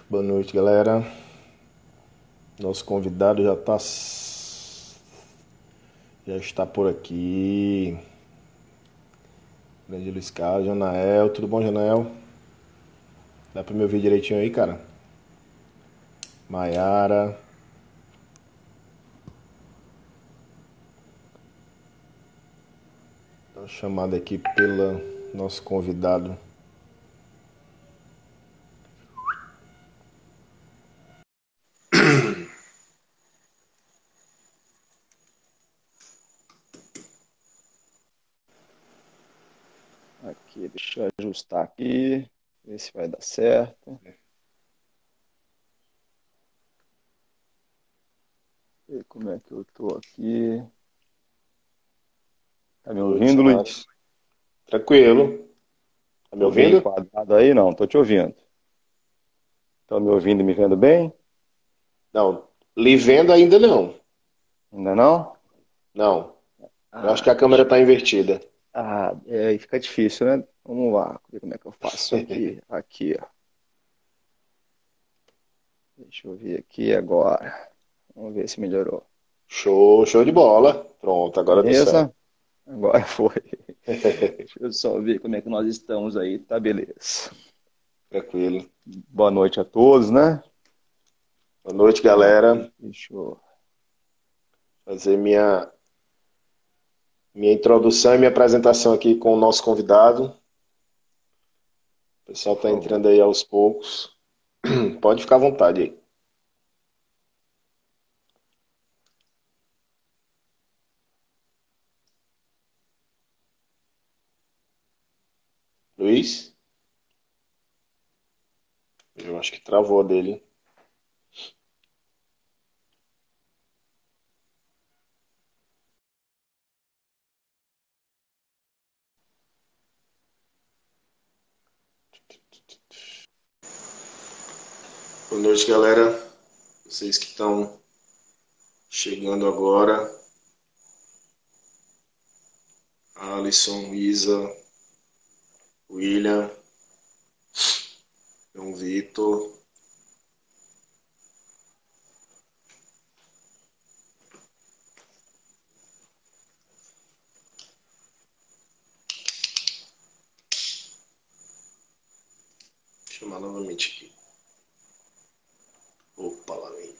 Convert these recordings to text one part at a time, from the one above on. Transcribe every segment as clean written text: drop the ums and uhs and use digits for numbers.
Boa noite, galera. Nosso convidado já está por aqui. Grande Luiz Carlos, Janael. Tudo bom, Janael? Dá pra me ouvir direitinho aí, cara? Maiara. Dá uma chamada aqui pelo nosso convidado. Aqui, deixa eu ajustar aqui, ver se vai dar certo. Ver como é que eu tô aqui. Tá me Boa noite, ouvindo, Soares. Luiz? Tranquilo. Tá me Tô bem ouvindo? enquadrado aí? Não, tô te ouvindo. Tô me ouvindo e me vendo bem? Não, lhe vendo ainda não. Ainda não? Não. Eu acho que Ah, a câmera tá invertida. aí fica difícil, né? Vamos lá, ver como é que eu faço aqui. Aqui, ó. Deixa eu ver aqui agora. Vamos ver se melhorou. Show de bola. Pronto, agora deu certo. Beleza? Agora foi. Deixa eu só ver como é que nós estamos aí. Tá, beleza. Tranquilo. Boa noite a todos, né? Boa noite, Vamos galera. aqui, deixa eu... Fazer minha introdução e minha apresentação aqui com o nosso convidado. O pessoal Por está favor. entrando aí aos poucos. Pode ficar à vontade aí. Luiz? Eu acho que travou a dele. Boa noite, galera. Vocês que estão chegando agora. Alisson, Isa, William, João Vitor. Vou chamar novamente aqui. Opa, lá vem.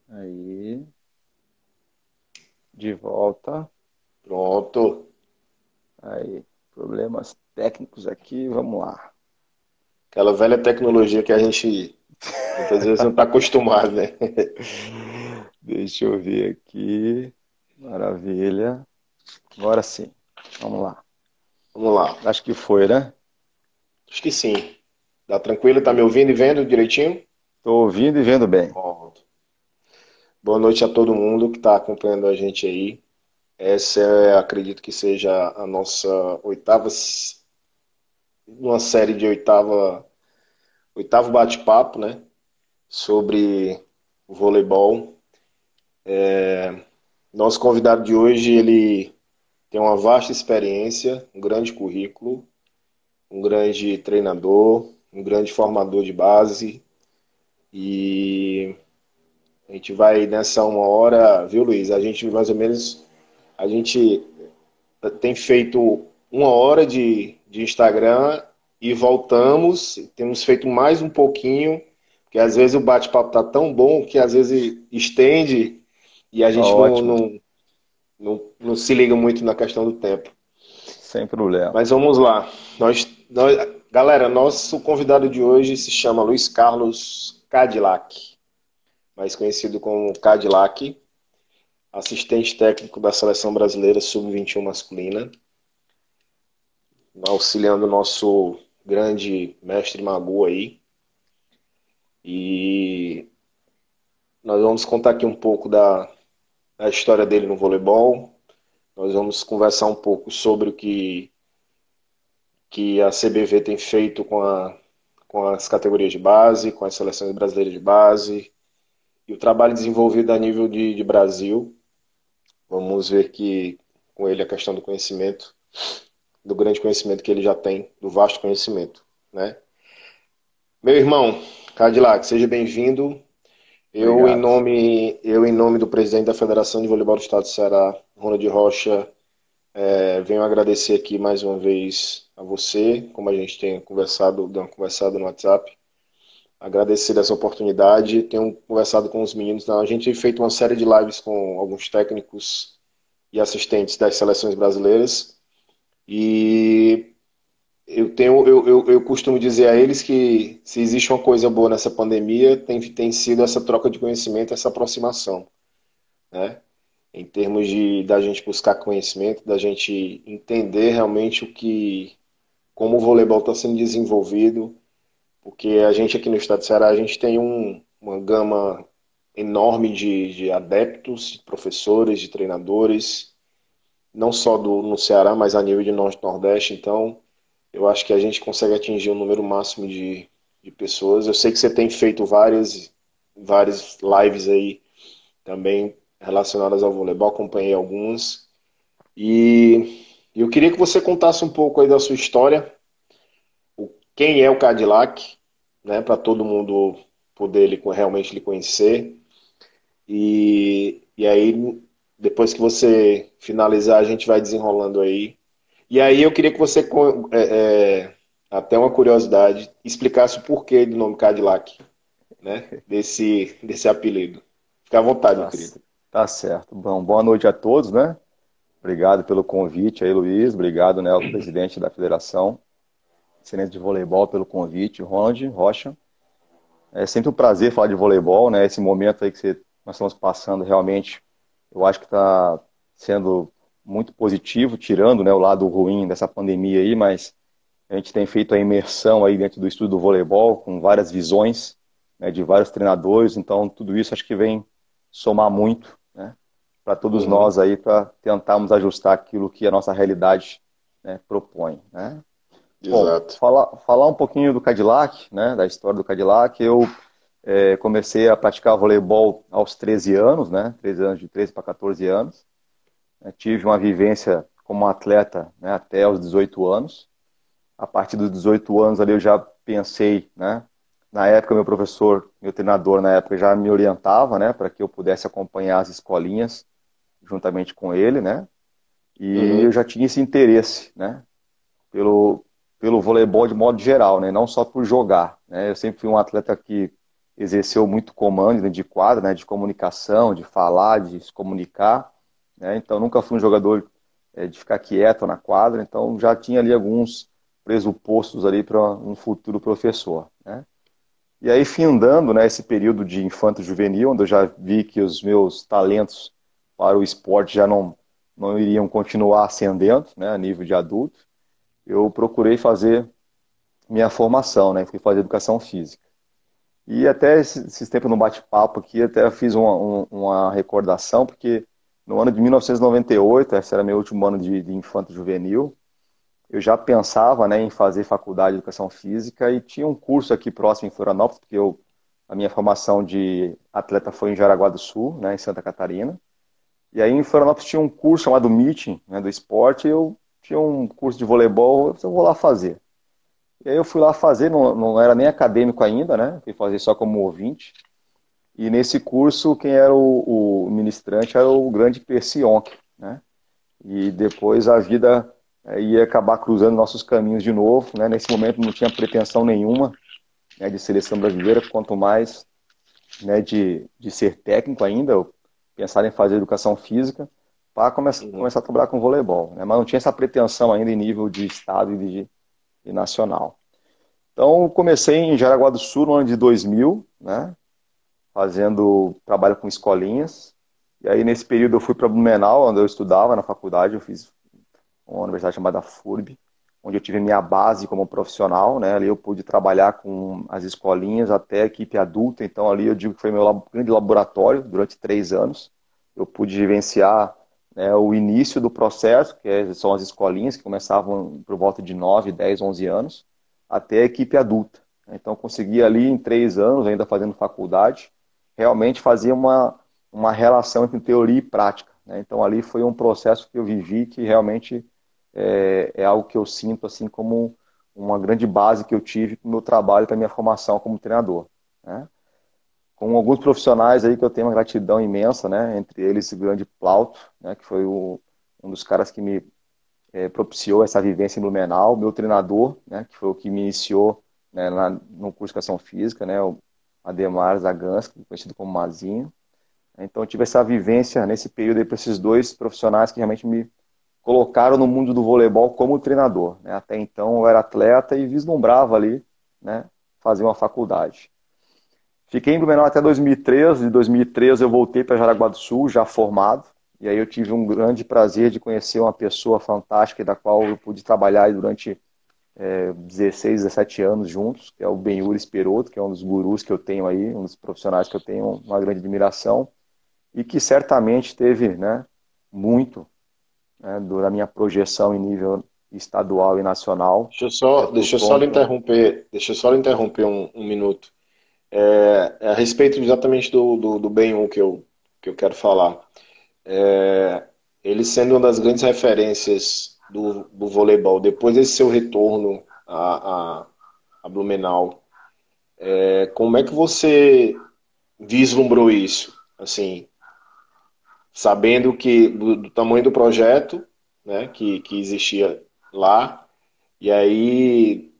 Aí, de volta. Pronto. Aí, problemas técnicos aqui, vamos lá. Aquela velha tecnologia que a gente muitas vezes não está acostumado, né? Deixa eu ver aqui. Maravilha. Agora sim. Vamos lá. Vamos lá. Acho que foi, né? Acho que sim. Tá tranquilo? Tá me Beleza. ouvindo e vendo direitinho? Tô ouvindo e vendo bem. Pronto. Boa noite a todo mundo que está acompanhando a gente aí. Essa é, acredito que seja a nossa uma série de oitavo bate-papo, né? Sobre o voleibol. Nosso convidado de hoje, ele tem uma vasta experiência, um grande currículo, um grande treinador, um grande formador de base. E a gente vai nessa uma hora, viu, Luiz? A gente mais ou menos, a gente tem feito uma hora de Instagram e voltamos, temos feito mais um pouquinho, porque às vezes o bate-papo tá tão bom que às vezes estende e a Tá gente ótimo. não se liga muito na questão do tempo. Sem problema. Mas vamos lá. Galera, nosso convidado de hoje se chama Luiz Carlos Cadillac, mais conhecido como Cadillac, assistente técnico da Seleção Brasileira Sub-21 masculina, auxiliando o nosso grande mestre Magu aí. E nós vamos contar aqui um pouco da história dele no voleibol. Nós vamos conversar um pouco sobre o que a CBV tem feito com as categorias de base, com as seleções brasileiras de base. e o trabalho desenvolvido a nível de Brasil. Vamos ver que com ele a questão do conhecimento, do grande conhecimento que ele já tem, do vasto conhecimento, né? Meu irmão, Cadillac, seja bem-vindo. Obrigado. Eu, em nome do presidente da Federação de Voleibol do Estado do Ceará, Ronald Rocha, venho agradecer aqui mais uma vez a você, como a gente tem conversado, deu uma conversada no WhatsApp. Agradecer essa oportunidade. Tenho conversado com os meninos. A gente tem feito uma série de lives com alguns técnicos e assistentes das seleções brasileiras. E eu costumo dizer a eles que se existe uma coisa boa nessa pandemia, tem sido essa troca de conhecimento, essa aproximação, né? Em termos de da gente buscar conhecimento, da gente entender realmente como o voleibol está sendo desenvolvido, porque a gente aqui no estado do Ceará, a gente tem uma gama enorme de adeptos, de professores, de treinadores, não só no Ceará, mas a nível de Norte e Nordeste. Então, eu acho que a gente consegue atingir um número máximo de pessoas. Eu sei que você tem feito várias lives aí também relacionadas ao voleibol, acompanhei algumas. E eu queria que você contasse um pouco aí da sua história, quem é o Cadillac, né, para todo mundo poder realmente lhe conhecer. E aí, depois que você finalizar, a gente vai desenrolando aí. E aí eu queria que você, até uma curiosidade, explicasse o porquê do nome Cadillac, né? Desse apelido. Fica à vontade, meu Tá, querido. tá certo. Bom, boa noite a todos, né? Obrigado pelo convite aí, Luiz. Obrigado, né, ao presidente da Federação Excelente de Voleibol pelo convite, Ronald Rocha. É sempre um prazer falar de voleibol, né? Esse momento aí nós estamos passando realmente, eu acho que está sendo muito positivo, tirando, né, o lado ruim dessa pandemia aí, mas a gente tem feito a imersão aí dentro do estudo do voleibol, com várias visões, né, de vários treinadores, então tudo isso acho que vem somar muito, né, para todos Uhum, nós aí, para tentarmos ajustar aquilo que a nossa realidade, né, propõe, né? Bom, exato. falar um pouquinho do Cadillac, né, da história do Cadillac. Eu comecei a praticar voleibol aos 13 anos, né, 13 anos, de 13 para 14 anos. Tive uma vivência como atleta, né, até os 18 anos. A partir dos 18 anos ali eu já pensei, né, na época meu professor, meu treinador na época já me orientava, né, para que eu pudesse acompanhar as escolinhas juntamente com ele, né, e eu Uhum, já tinha esse interesse, né, pelo, pelo voleibol de modo geral, né? Não só por jogar, né? Eu sempre fui um atleta que exerceu muito comando dentro de quadra, né? De comunicação, de falar, de se comunicar, né? Então nunca fui um jogador de ficar quieto na quadra, então já tinha ali alguns pressupostos ali para um futuro professor, né? E aí, findando, né, esse período de infanto-juvenil, onde eu já vi que os meus talentos para o esporte já não iriam continuar ascendendo, né, a nível de adulto, eu procurei fazer minha formação, né? Fui fazer educação física. E até esses tempos no bate-papo aqui, até fiz uma recordação, porque no ano de 1998, esse era meu último ano de infanto juvenil, eu já pensava, né, em fazer faculdade de educação física e tinha um curso aqui próximo em Florianópolis, porque a minha formação de atleta foi em Jaraguá do Sul, né, em Santa Catarina. E aí em Florianópolis tinha um curso chamado Meeting, né, do esporte, e eu tinha um curso de voleibol, eu vou lá fazer. E aí eu fui lá fazer, não era nem acadêmico ainda, né? Fui fazer só como ouvinte. E nesse curso, quem era o ministrante era o grande Percy Onk, né? E depois a vida ia acabar cruzando nossos caminhos de novo, né? Nesse momento não tinha pretensão nenhuma, né, de seleção brasileira, quanto mais, né, de ser técnico ainda, eu pensar em fazer educação física para uhum, começar a trabalhar com voleibol, né? Mas não tinha essa pretensão ainda em nível de estado e nacional. Então, comecei em Jaraguá do Sul no ano de 2000, né, fazendo trabalho com escolinhas. E aí, nesse período, eu fui para Blumenau, onde eu estudava na faculdade. Eu fiz uma universidade chamada FURB, onde eu tive minha base como profissional, né. Ali eu pude trabalhar com as escolinhas até a equipe adulta. Então, ali eu digo que foi meu grande laboratório durante 3 anos. Eu pude vivenciar, né, o início do processo, são as escolinhas que começavam por volta de 9, 10, 11 anos, até a equipe adulta. Então, consegui ali em 3 anos, ainda fazendo faculdade, realmente fazia uma relação entre teoria e prática, né? Então ali foi um processo que eu vivi que realmente é algo que eu sinto assim como uma grande base que eu tive para o meu trabalho, para a minha formação como treinador, né? Com alguns profissionais aí que eu tenho uma gratidão imensa, né? Entre eles o grande Plauto, né? Que foi um dos caras que me propiciou essa vivência em Blumenau, meu treinador, né? Que foi o que me iniciou, né, no curso de educação física, né? O Ademar Zagansky, conhecido como Mazinho. Então eu tive essa vivência nesse período aí para esses dois profissionais que realmente me colocaram no mundo do voleibol como treinador, né? Até então eu era atleta e vislumbrava ali, né, fazer uma faculdade. Fiquei em Blumenau até 2013, de 2013 eu voltei para Jaraguá do Sul, já formado, e aí eu tive um grande prazer de conhecer uma pessoa fantástica da qual eu pude trabalhar durante 16, 17 anos juntos, que é o Benhur Esperoto, que é um dos gurus que eu tenho aí, um dos profissionais que eu tenho uma grande admiração, e que certamente teve, né, muito, né, da minha projeção em nível estadual e nacional, por Deixa eu só lhe conta. interromper, deixa eu só lhe interromper um minuto. É a respeito exatamente do Ben-1 que eu quero falar. É, ele sendo uma das grandes referências do voleibol, depois desse seu retorno a Blumenau, como é que você vislumbrou isso? Assim, sabendo que do tamanho do projeto, né, que existia lá, e aí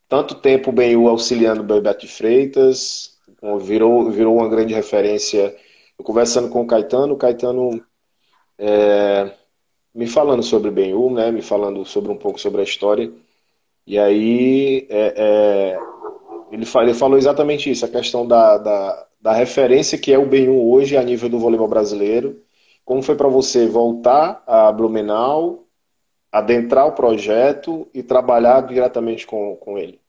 tanto tempo o Benhu auxiliando o Bebeto de Freitas, virou uma grande referência. Eu conversando com o Caetano me falando sobre o Benhu, né, me falando sobre um pouco sobre a história, e aí ele falou exatamente isso, a questão da referência que é o Benhu hoje a nível do voleibol brasileiro. Como foi para você voltar a Blumenau, adentrar o projeto e trabalhar diretamente com ele?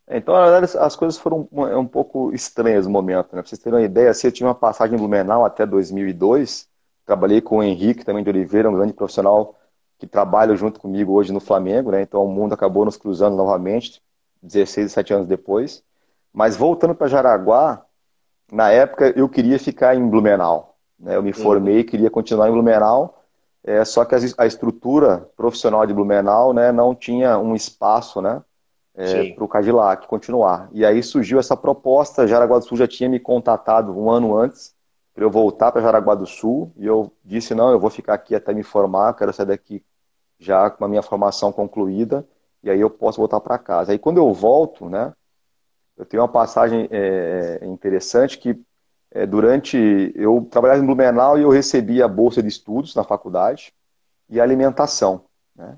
Então, na verdade, as coisas foram um pouco estranhas no momento, né? Pra vocês terem uma ideia, assim, eu tinha uma passagem em Blumenau até 2002, trabalhei com o Henrique também de Oliveira, um grande profissional que trabalha junto comigo hoje no Flamengo, né? Então o mundo acabou nos cruzando novamente, 16, 17 anos depois. Mas voltando para Jaraguá, na época eu queria ficar em Blumenau, né? Eu me Uhum. formei, queria continuar em Blumenau, só que a estrutura profissional de Blumenau, né, não tinha um espaço, né, Sim. para o Cadillac continuar. E aí surgiu essa proposta, Jaraguá do Sul já tinha me contatado um ano antes para eu voltar para Jaraguá do Sul, e eu disse, não, eu vou ficar aqui até me formar, quero sair daqui já com a minha formação concluída, e aí eu posso voltar para casa. Aí quando eu volto, né, eu tenho uma passagem interessante que durante, eu trabalhava em Blumenau e eu recebia a bolsa de estudos na faculdade e alimentação, né?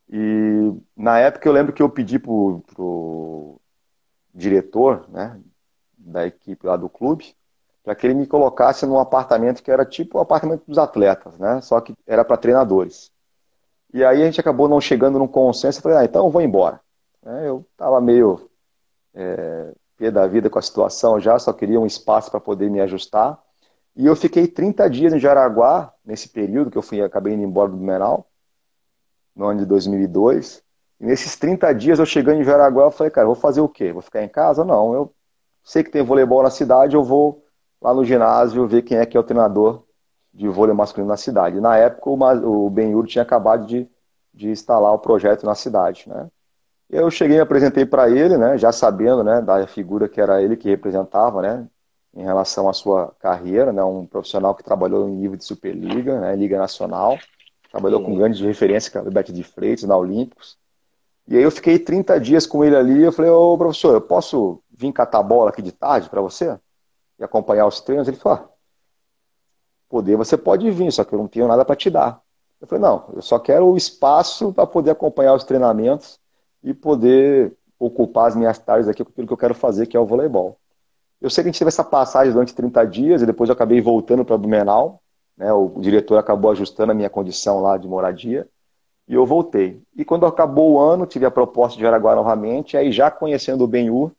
E na época eu lembro que eu pedi pro diretor, né, da equipe lá do clube, para que ele me colocasse num apartamento que era tipo o apartamento dos atletas, né, só que era para treinadores. E aí a gente acabou não chegando num consenso, eu falei, então eu vou embora. Eu estava meio pé da vida com a situação já, só queria um espaço para poder me ajustar. E eu fiquei 30 dias em Jaraguá, nesse período que acabei indo embora do Blumenau, no ano de 2002. E nesses 30 dias eu chegando em Jaraguá, eu falei, cara, vou fazer o quê? Vou ficar em casa? Não, eu sei que tem voleibol na cidade, eu vou lá no ginásio ver quem é que é o treinador de vôlei masculino na cidade. E na época o Benhur tinha acabado de instalar o projeto na cidade, né? E aí eu cheguei e apresentei para ele, né, já sabendo, né, da figura que era ele que representava, né, em relação à sua carreira, né, um profissional que trabalhou em nível de Superliga, né, Liga Nacional, trabalhou com Uhum. grandes referências, que é o Beto de Freitas, na Olímpicos. E aí eu fiquei 30 dias com ele ali, eu falei, ô professor, eu posso vir catar bola aqui de tarde para você? E acompanhar os treinos? Ele falou, poder você pode vir, só que eu não tenho nada para te dar. Eu falei, não, eu só quero o espaço para poder acompanhar os treinamentos e poder ocupar as minhas tardes aqui com aquilo que eu quero fazer, que é o voleibol. Eu sei que a gente teve essa passagem durante 30 dias e depois eu acabei voltando para Blumenau, né, o diretor acabou ajustando a minha condição lá de moradia e eu voltei. E quando acabou o ano, tive a proposta de Araguá novamente, aí já conhecendo o Benhur,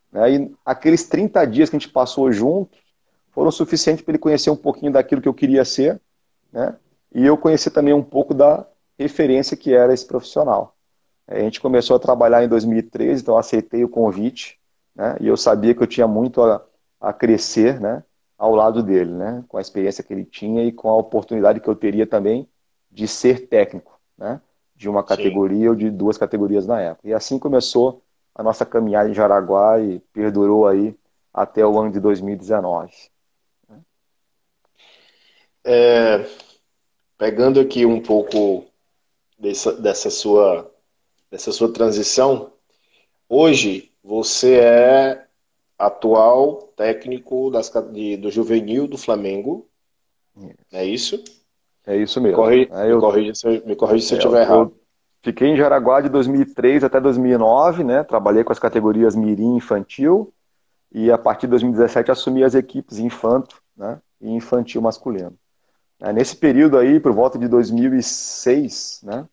né, e aqueles 30 dias que a gente passou junto foram suficientes para ele conhecer um pouquinho daquilo que eu queria ser, né, e eu conhecer também um pouco da referência que era esse profissional. A gente começou a trabalhar em 2013, então eu aceitei o convite, né, e eu sabia que eu tinha muito a crescer, né, ao lado dele, né, com a experiência que ele tinha e com a oportunidade que eu teria também de ser técnico, né, de uma Sim. categoria ou de duas categorias na época. E assim começou a nossa caminhada em Jaraguá e perdurou aí até o ano de 2019. É, pegando aqui um pouco dessa sua transição, hoje você é atual técnico do juvenil do Flamengo, é isso? É isso Me mesmo. corrija, me corrija se eu estiver errado. Eu fiquei em Jaraguá de 2003 até 2009, né? Trabalhei com as categorias Mirim e Infantil e a partir de 2017 assumi as equipes Infanto, né? E Infantil masculino. Nesse período aí, por volta de 2006, né?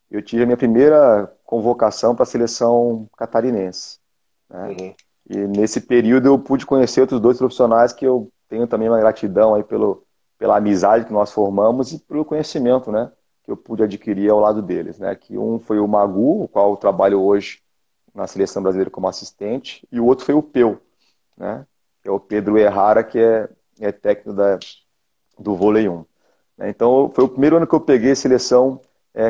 Eu tive a minha primeira convocação para a seleção catarinense, né? Uhum. E nesse período eu pude conhecer outros dois profissionais que eu tenho também uma gratidão aí pela amizade que nós formamos e pelo conhecimento, né, que eu pude adquirir ao lado deles, né? Que um foi o Magu, o qual eu trabalho hoje na seleção brasileira como assistente, e o outro foi o Peu, né? Que é o Pedro Errara, que é técnico do vôlei 1. Então, foi o primeiro ano que eu peguei a seleção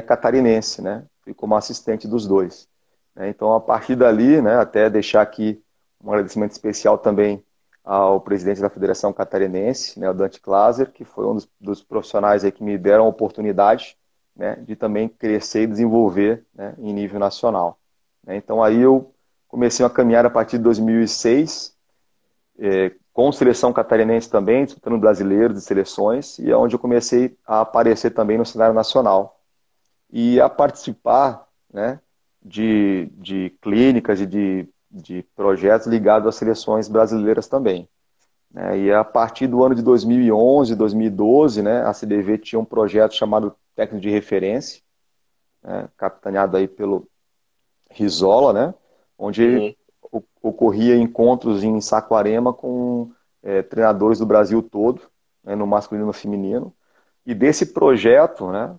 catarinense, né? Fui como assistente dos dois. Então, a partir dali, né, até deixar aqui um agradecimento especial também ao presidente da Federação Catarinense, né, o Dante Klaser, que foi um dos profissionais aí que me deram a oportunidade, né, de também crescer e desenvolver, né, em nível nacional. Então, aí eu comecei uma caminhada a partir de 2006, com seleção catarinense também, disputando brasileiros e seleções, e é onde eu comecei a aparecer também no cenário nacional. E a participar, né, de clínicas e de projetos ligados às seleções brasileiras também. E a partir do ano de 2011, 2012, né, a CBV tinha um projeto chamado Técnico de Referência, né, capitaneado aí pelo Rizola, né, onde Uhum. ocorria encontros em Saquarema com treinadores do Brasil todo, né, no masculino e no feminino. E desse projeto, né,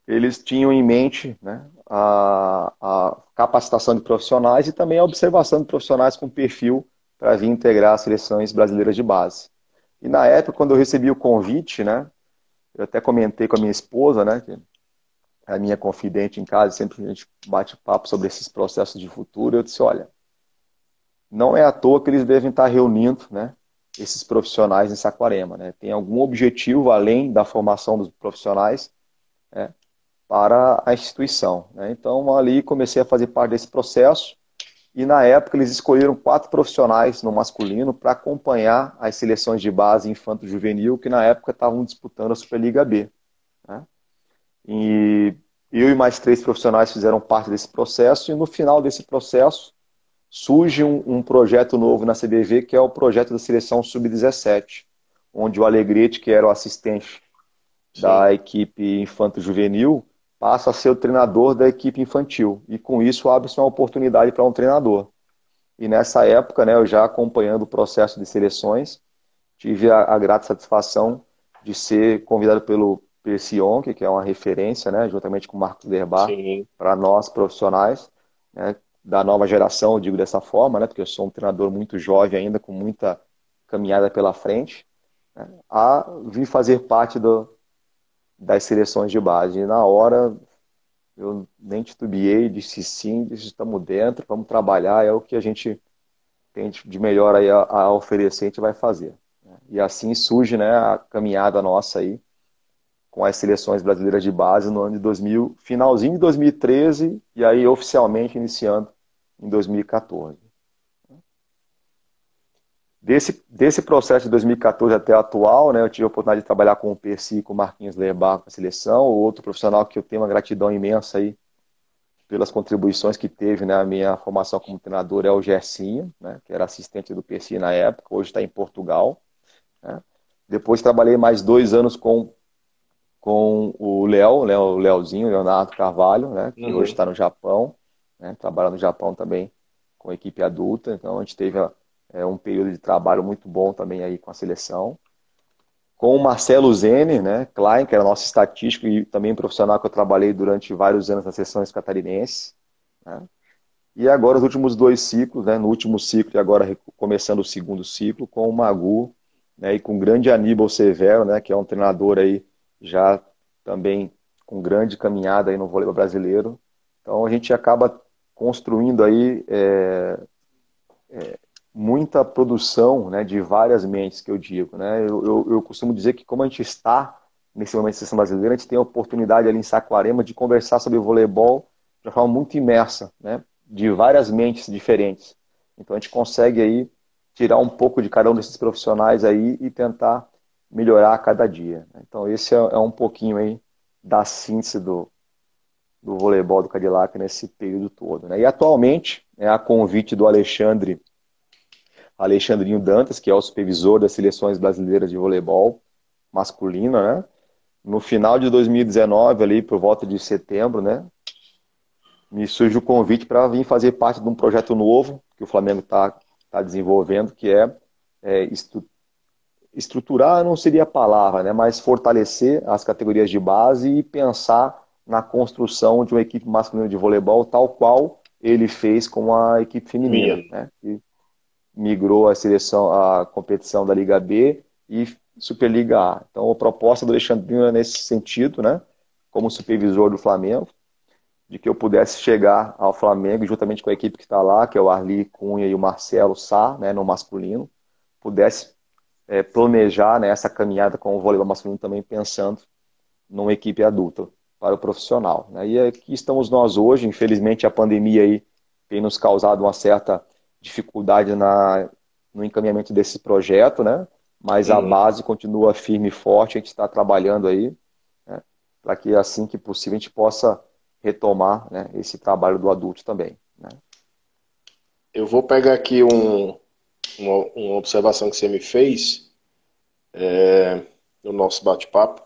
eles tinham em mente, né, a capacitação de profissionais e também a observação de profissionais com perfil para vir integrar as seleções brasileiras de base. E na época, quando eu recebi o convite, né, eu até comentei com a minha esposa, né, que é a minha confidente em casa, sempre a gente bate papo sobre esses processos de futuro, eu disse, olha, não é à toa que eles devem estar reunindo, né, esses profissionais em Saquarema, né? Tem algum objetivo além da formação dos profissionais, né, para a instituição, né? Então ali comecei a fazer parte desse processo e na época eles escolheram 4 profissionais no masculino para acompanhar as seleções de base infanto-juvenil que na época estavam disputando a Superliga B, né? E eu e mais 3 profissionais fizeram parte desse processo e no final desse processo surge um projeto novo na CBV, que é o projeto da seleção sub-17, onde o Alegrete, que era o assistente Sim. da equipe infanto-juvenil, passa a ser o treinador da equipe infantil. E com isso abre-se uma oportunidade para um treinador. E nessa época, né, eu já acompanhando o processo de seleções, tive a grata satisfação de ser convidado pelo Percy Onk, que é uma referência, né, juntamente com o Marcos Derbar, Sim. para nós profissionais, né, da nova geração, eu digo dessa forma, né, porque eu sou um treinador muito jovem ainda, com muita caminhada pela frente, né, a vir fazer parte das seleções de base. E na hora eu nem titubeei, disse sim, disse estamos dentro, vamos trabalhar, é o que a gente tem de melhor aí a oferecer, a gente vai fazer. E assim surge, né, a caminhada nossa aí com as seleções brasileiras de base no ano de 2000, finalzinho de 2013 e aí oficialmente iniciando em 2014. Desse processo de 2014 até o atual, né, eu tive a oportunidade de trabalhar com o Percy e com o Marquinhos Lerbar com a seleção, o outro profissional que eu tenho uma gratidão imensa aí pelas contribuições que teve na minha formação como treinador é o Gersinho, né, que era assistente do Percy na época, hoje está em Portugal, né. Depois trabalhei mais 2 anos com o Leozinho, Leonardo Carvalho, né, que hoje Uhum. está no Japão, né, trabalha no Japão também com a equipe adulta, então a gente teve um período de trabalho muito bom também aí com a seleção. Com o Marcelo Zene, né, Klein, que era nosso estatístico e também profissional que eu trabalhei durante vários anos nas seleções catarinenses, né. E agora os últimos dois ciclos, né? No último ciclo e agora começando o segundo ciclo com o Magu, né? E com o grande Aníbal Severo, né? Que é um treinador aí já também com grande caminhada aí no voleibol brasileiro. Então a gente acaba construindo aí muita produção, né, de várias mentes, que eu digo. Né? Eu costumo dizer que como a gente está nesse momento de seleção brasileira, a gente tem a oportunidade ali em Saquarema de conversar sobre o voleibol de uma forma muito imersa, né, de várias mentes diferentes. Então a gente consegue aí tirar um pouco de cada um desses profissionais aí e tentar melhorar a cada dia. Então esse é um pouquinho aí da síntese do voleibol do Cadillac nesse período todo. Né? E atualmente, a convite do Alexandrinho Dantas, que é o supervisor das seleções brasileiras de voleibol masculino, né? No final de 2019, ali por volta de setembro, né? Me surge o convite para vir fazer parte de um projeto novo que o Flamengo tá desenvolvendo, que é estruturar, não seria a palavra, né? Mas fortalecer as categorias de base e pensar na construção de uma equipe masculina de voleibol, tal qual ele fez com a equipe feminina, Minha. né? Migrou a seleção, a competição da Liga B e Superliga A. Então, a proposta do Alexandrino é nesse sentido, né? Como supervisor do Flamengo, de que eu pudesse chegar ao Flamengo, juntamente com a equipe que está lá, que é o Arli Cunha e o Marcelo Sá, né, no masculino, pudesse planejar, né, essa caminhada com o voleibol masculino também pensando numa equipe adulta para o profissional. Né? E aqui estamos nós hoje, infelizmente a pandemia aí tem nos causado uma certa dificuldade no encaminhamento desse projeto, né? Mas a Uhum. base continua firme e forte, a gente está trabalhando aí, né? Para que assim que possível a gente possa retomar, né, esse trabalho do adulto também. Né? Eu vou pegar aqui uma observação que você me fez no nosso bate-papo,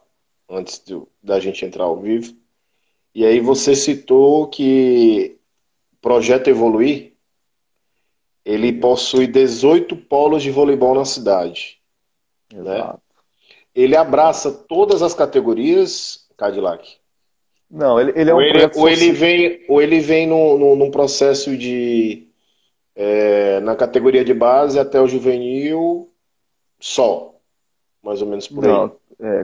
antes da gente entrar ao vivo. E aí você citou que o Projeto Evoluir, ele possui 18 polos de voleibol na cidade, né? Exato. Ele abraça todas as categorias, Cadillac? Não, ele é um projeto social. Ou ele vem num processo de, na categoria de base até o juvenil só, mais ou menos por aí, Não,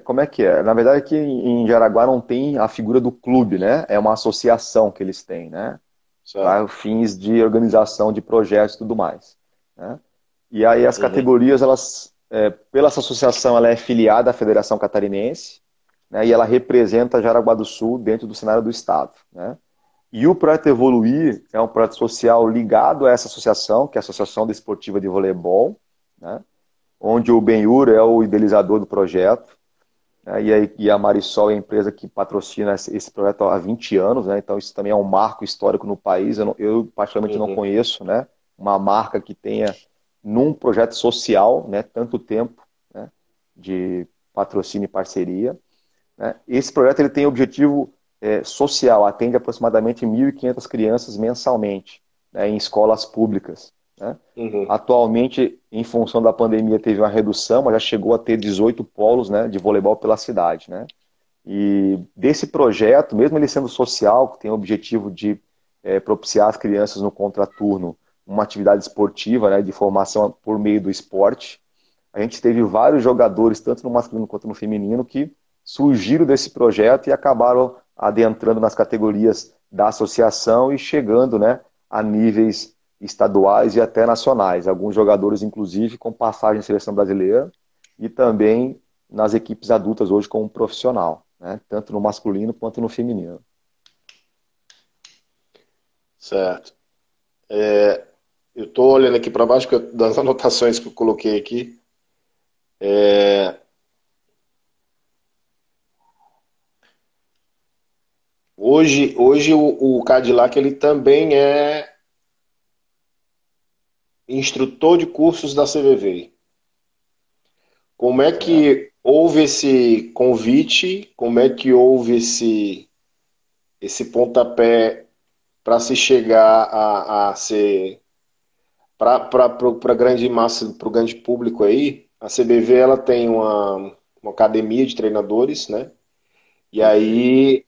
como é que é? Na verdade, aqui em Jaraguá não tem a figura do clube, né? É uma associação que eles têm, né? certo? Para fins de organização de projetos e tudo mais. Né? E aí as Uhum. categorias, elas, pela essa associação, ela é filiada à Federação Catarinense, né? E ela representa Jaraguá do Sul dentro do cenário do Estado. Né? E o Projeto Evoluir é um projeto social ligado a essa associação, que é a Associação Desportiva de Voleibol, né? Onde o Benhur é o idealizador do projeto, né? E a Marisol é a empresa que patrocina esse projeto há 20 anos, né? Então isso também é um marco histórico no país. Eu particularmente não Uhum. conheço, né, uma marca que tenha num projeto social, né, tanto tempo, né, de patrocínio e parceria. Né? Esse projeto ele tem objetivo social, atende aproximadamente 1.500 crianças mensalmente, né, em escolas públicas. Né? Uhum. Atualmente, em função da pandemia, teve uma redução, mas já chegou a ter 18 polos, né, de voleibol pela cidade. Né? E desse projeto, mesmo ele sendo social, que tem o objetivo de propiciar às crianças no contraturno uma atividade esportiva, né, de formação por meio do esporte, a gente teve vários jogadores, tanto no masculino quanto no feminino, que surgiram desse projeto e acabaram adentrando nas categorias da associação e chegando, né, a níveis estaduais e até nacionais. Alguns jogadores, inclusive, com passagem em seleção brasileira e também nas equipes adultas hoje como profissional, né, tanto no masculino quanto no feminino. Certo. Eu estou olhando aqui para baixo das anotações que eu coloquei aqui. Hoje o Cadillac ele também é instrutor de cursos da CVV. Como é Certo. que houve esse convite? Como é que houve esse pontapé para se chegar a ser para grande massa, para o grande público aí? A CBV ela tem uma academia de treinadores, né? E Perfeito. aí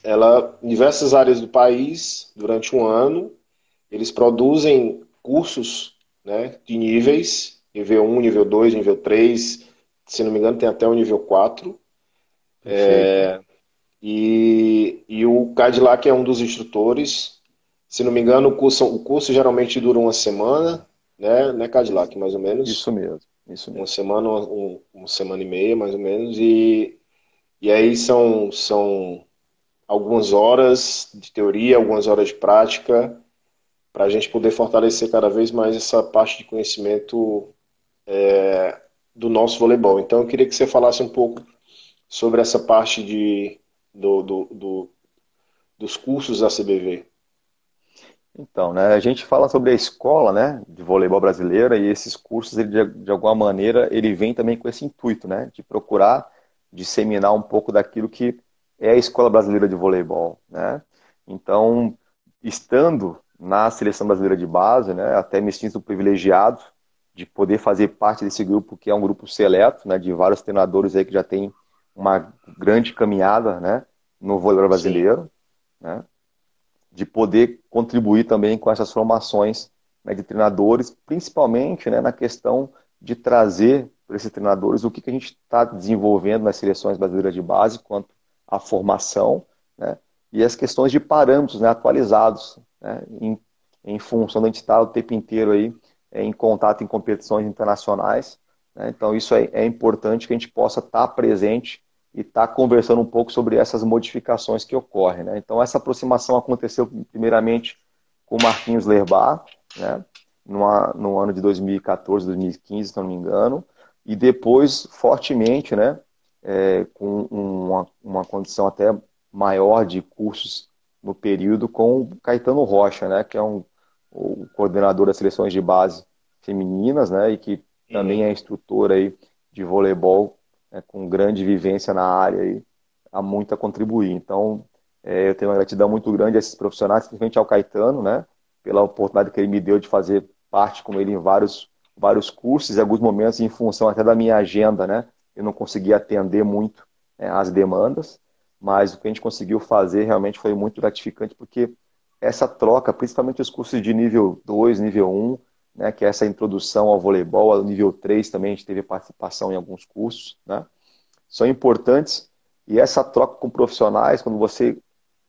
ela, em diversas áreas do país, durante um ano, eles produzem cursos, né, de níveis, nível um, nível 2, nível 3, se não me engano tem até o nível 4. Perfeito. E o Cadillac é um dos instrutores. Se não me engano, o curso geralmente dura uma semana, né, Cadillac, mais ou menos. Isso mesmo, isso Uma mesmo. semana, uma semana e meia, mais ou menos. E aí são algumas horas de teoria, algumas horas de prática, para a gente poder fortalecer cada vez mais essa parte de conhecimento do nosso voleibol. Então, eu queria que você falasse um pouco sobre essa parte dos cursos da CBV. Então, né, a gente fala sobre a escola, né, de voleibol brasileira e esses cursos, ele, de alguma maneira, ele vem também com esse intuito, né, de procurar disseminar um pouco daquilo que é a escola brasileira de voleibol, né. Então, estando na seleção brasileira de base, né, até me sinto privilegiado de poder fazer parte desse grupo, que é um grupo seleto, né, de vários treinadores aí que já tem uma grande caminhada, né, no voleibol Sim, brasileiro, né, de poder contribuir também com essas formações, né, de treinadores, principalmente, né, na questão de trazer para esses treinadores o que a gente está desenvolvendo nas seleções brasileiras de base quanto à formação, né, e as questões de parâmetros, né, atualizados, né, em função de a gente estar o tempo inteiro aí em contato em competições internacionais, né. Então isso é importante que a gente possa estar presente e estar conversando um pouco sobre essas modificações que ocorrem, né? Então, essa aproximação aconteceu primeiramente com o Marquinhos Lerbar, né? No ano de 2014, 2015, se não me engano, e depois, fortemente, né? Com uma condição até maior de cursos no período com o Caetano Rocha, né? Que é o coordenador das seleções de base femininas, né? E que também uhum, é instrutor aí de voleibol, né, com grande vivência na área e há muito a contribuir. Então, eu tenho uma gratidão muito grande a esses profissionais, principalmente ao Caetano, né, pela oportunidade que ele me deu de fazer parte com ele em vários cursos, e em alguns momentos, em função até da minha agenda, né, eu não conseguia atender muito, né, as demandas, mas o que a gente conseguiu fazer realmente foi muito gratificante, porque essa troca, principalmente os cursos de nível 2, nível um, né, que é essa introdução ao voleibol, ao nível 3 também a gente teve participação em alguns cursos, né, são importantes, e essa troca com profissionais, quando você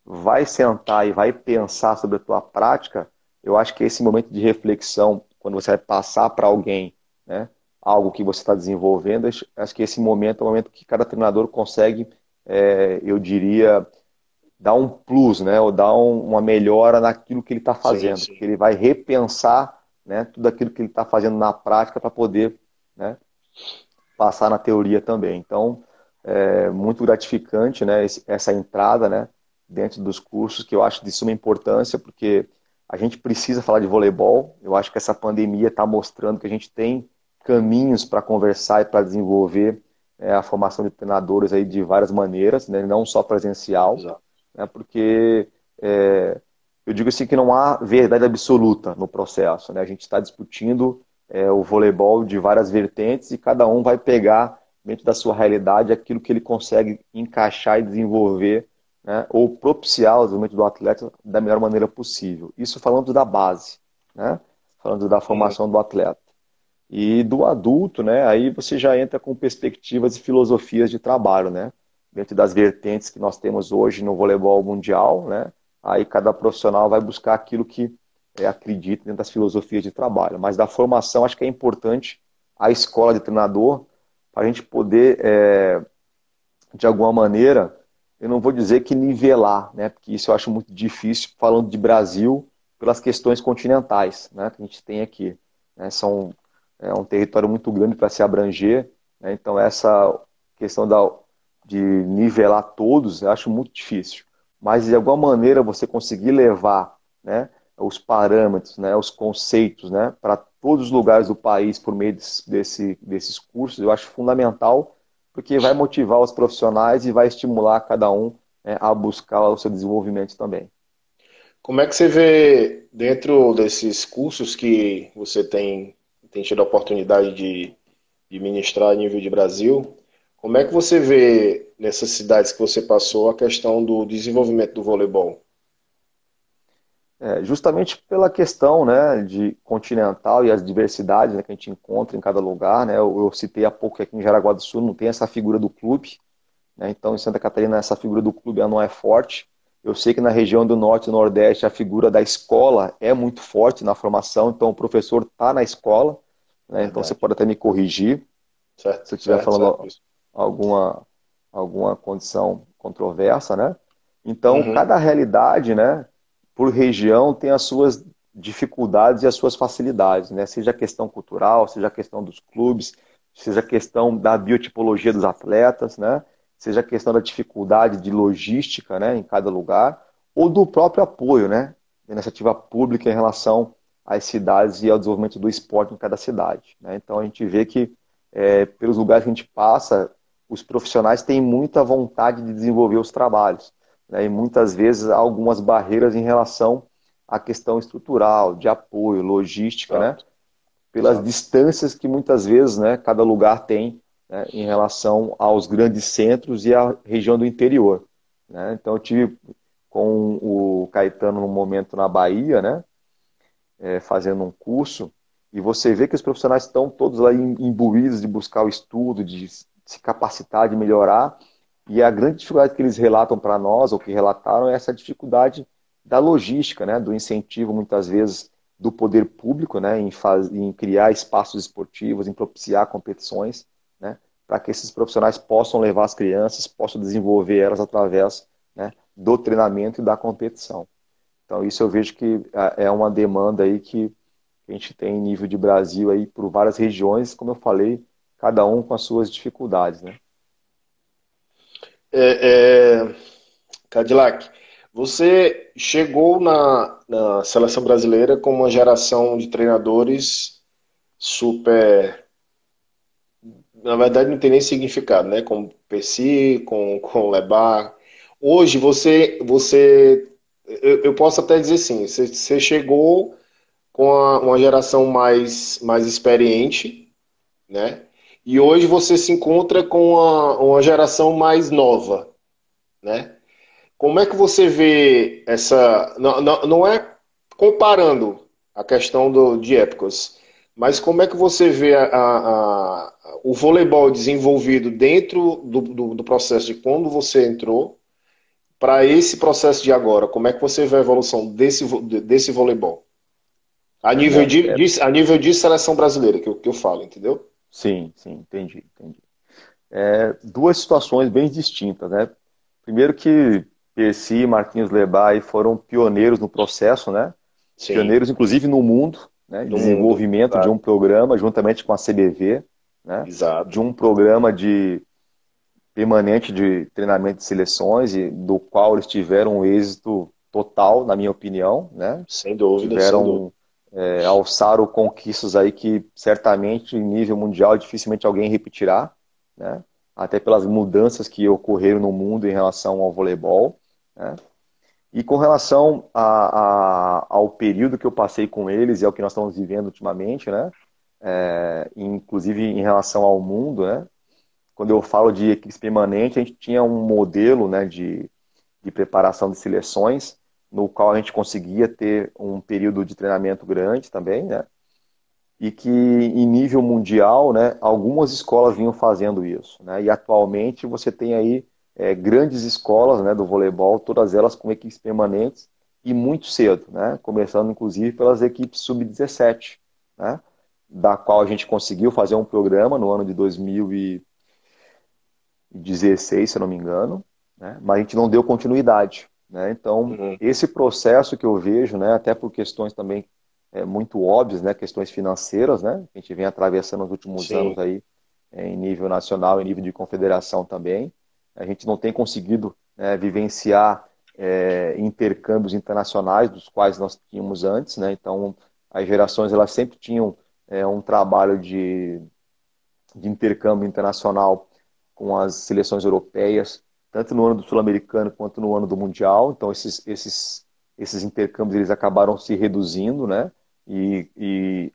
vai sentar e vai pensar sobre a tua prática, eu acho que esse momento de reflexão, quando você vai passar para alguém, né, algo que você está desenvolvendo, acho que esse momento é o momento que cada treinador consegue, eu diria, dar um plus, né, ou dar uma melhora naquilo que ele está sim, fazendo, porque sim. ele vai repensar, né, tudo aquilo que ele está fazendo na prática para poder, né, passar na teoria também. Então, é muito gratificante, né, essa entrada, né, dentro dos cursos, que eu acho de suma importância, porque a gente precisa falar de voleibol. Eu acho que essa pandemia está mostrando que a gente tem caminhos para conversar e para desenvolver, a formação de treinadores aí de várias maneiras, né, não só presencial, Exato. né, porque é, eu digo assim que não há verdade absoluta no processo, né? A gente está discutindo, o voleibol de várias vertentes e cada um vai pegar dentro da sua realidade aquilo que ele consegue encaixar e desenvolver, né? Ou propiciar o desenvolvimento do atleta da melhor maneira possível. Isso falando da base, né? Falando da Uhum. formação do atleta. E do adulto, né, aí você já entra com perspectivas e filosofias de trabalho, né? Dentro das vertentes que nós temos hoje no voleibol mundial, né? Aí cada profissional vai buscar aquilo que acredita dentro das filosofias de trabalho. Mas da formação, acho que é importante a escola de treinador para a gente poder, de alguma maneira, eu não vou dizer que nivelar, né? Porque isso eu acho muito difícil falando de Brasil pelas questões continentais, né? Que a gente tem aqui, né? É um território muito grande para se abranger, né? Então essa questão de nivelar todos, eu acho muito difícil. Mas de alguma maneira você conseguir levar, né, os parâmetros, né, os conceitos, né, para todos os lugares do país por meio desses cursos, eu acho fundamental, porque vai motivar os profissionais e vai estimular cada um, né, a buscar o seu desenvolvimento também. Como é que você vê dentro desses cursos que você tem tido a oportunidade de ministrar a nível de Brasil? Como é que você vê nessas cidades que você passou a questão do desenvolvimento do voleibol? Justamente pela questão, né, de continental e as diversidades, né, que a gente encontra em cada lugar, né? Eu citei há pouco que aqui em Jaraguá do Sul não tem essa figura do clube, né? Então, em Santa Catarina, essa figura do clube ela não é forte. Eu sei que na região do Norte e Nordeste, a figura da escola é muito forte na formação, então o professor está na escola, né? Então, você Verdade. pode até me corrigir Certo, se eu estiver certo, certo. falando Isso. alguma, alguma condição controversa, né? Então, Uhum. cada realidade, né, por região, tem as suas dificuldades e as suas facilidades, né? Seja a questão cultural, seja a questão dos clubes, seja a questão da biotipologia dos atletas, né? Seja a questão da dificuldade de logística, né, em cada lugar, ou do próprio apoio, né, da iniciativa pública em relação às cidades e ao desenvolvimento do esporte em cada cidade, né? Então, a gente vê que pelos lugares que a gente passa, os profissionais têm muita vontade de desenvolver os trabalhos, né? E muitas vezes há algumas barreiras em relação à questão estrutural, de apoio, logística, né? Exato, Pelas exato. distâncias que muitas vezes, né, cada lugar tem, né, em relação aos grandes centros e à região do interior, né? Então eu tive com o Caetano no momento na Bahia, né, fazendo um curso, e você vê que os profissionais estão todos lá imbuídos de buscar o estudo, de se capacitar, de melhorar, e a grande dificuldade que eles relatam para nós, ou que relataram, é essa dificuldade da logística, né, do incentivo, muitas vezes, do poder público, né, em criar espaços esportivos, em propiciar competições, né, para que esses profissionais possam levar as crianças, possam desenvolver elas através, né, do treinamento e da competição. Então, isso eu vejo que é uma demanda aí que a gente tem em nível de Brasil aí por várias regiões, como eu falei, cada um com as suas dificuldades, né? É, Cadillac, você chegou na seleção brasileira com uma geração de treinadores super. Na verdade, não tem nem significado, né? Com Percy, com Lebar. Hoje, eu posso até dizer assim: você chegou com uma geração mais experiente, né? E hoje você se encontra com uma geração mais nova, né? Como é que você vê essa. Não, não, não é comparando a questão de épocas, mas como é que você vê o voleibol desenvolvido dentro do processo de quando você entrou para esse processo de agora? Como é que você vê a evolução desse voleibol? Bom, A nível de seleção brasileira, que eu falo, entendeu? sim, sim, entendi, entendi. Duas situações bem distintas, né? Primeiro que Percy e Marquinhos Lebay foram pioneiros no processo, né? Sim, Pioneiros, inclusive, no mundo, né? De no mundo. desenvolvimento de um Exato, programa, juntamente com a CBV, né? De exato. um programa de permanente de treinamento de seleções, e do qual eles tiveram um êxito total, na minha opinião, né? Sem dúvida, sem dúvida. Tiveram, alçaram conquistas aí que certamente em nível mundial dificilmente alguém repetirá, né? Até pelas mudanças que ocorreram no mundo em relação ao voleibol, né? E com relação ao período que eu passei com eles e ao que nós estamos vivendo ultimamente, né? Inclusive em relação ao mundo, né? Quando eu falo de equipes permanentes, a gente tinha um modelo, né, de preparação de seleções, no qual a gente conseguia ter um período de treinamento grande também, né? E que em nível mundial, né, algumas escolas vinham fazendo isso, né? E atualmente você tem aí grandes escolas, né, do voleibol, todas elas com equipes permanentes e muito cedo, né? Começando inclusive pelas equipes sub-17, né? Da qual a gente conseguiu fazer um programa no ano de 2016, se eu não me engano, né? Mas a gente não deu continuidade, né? Então, Uhum. esse processo que eu vejo, né, até por questões também muito óbvias, né, questões financeiras, né, que a gente vem atravessando nos últimos anos Sim. aí, em nível nacional, em nível de confederação também, a gente não tem conseguido, né, vivenciar intercâmbios internacionais dos quais nós tínhamos antes, né? Então, as gerações elas sempre tinham um trabalho de intercâmbio internacional com as seleções europeias, tanto no ano do Sul-Americano quanto no ano do Mundial. Então, esses intercâmbios eles acabaram se reduzindo, né? E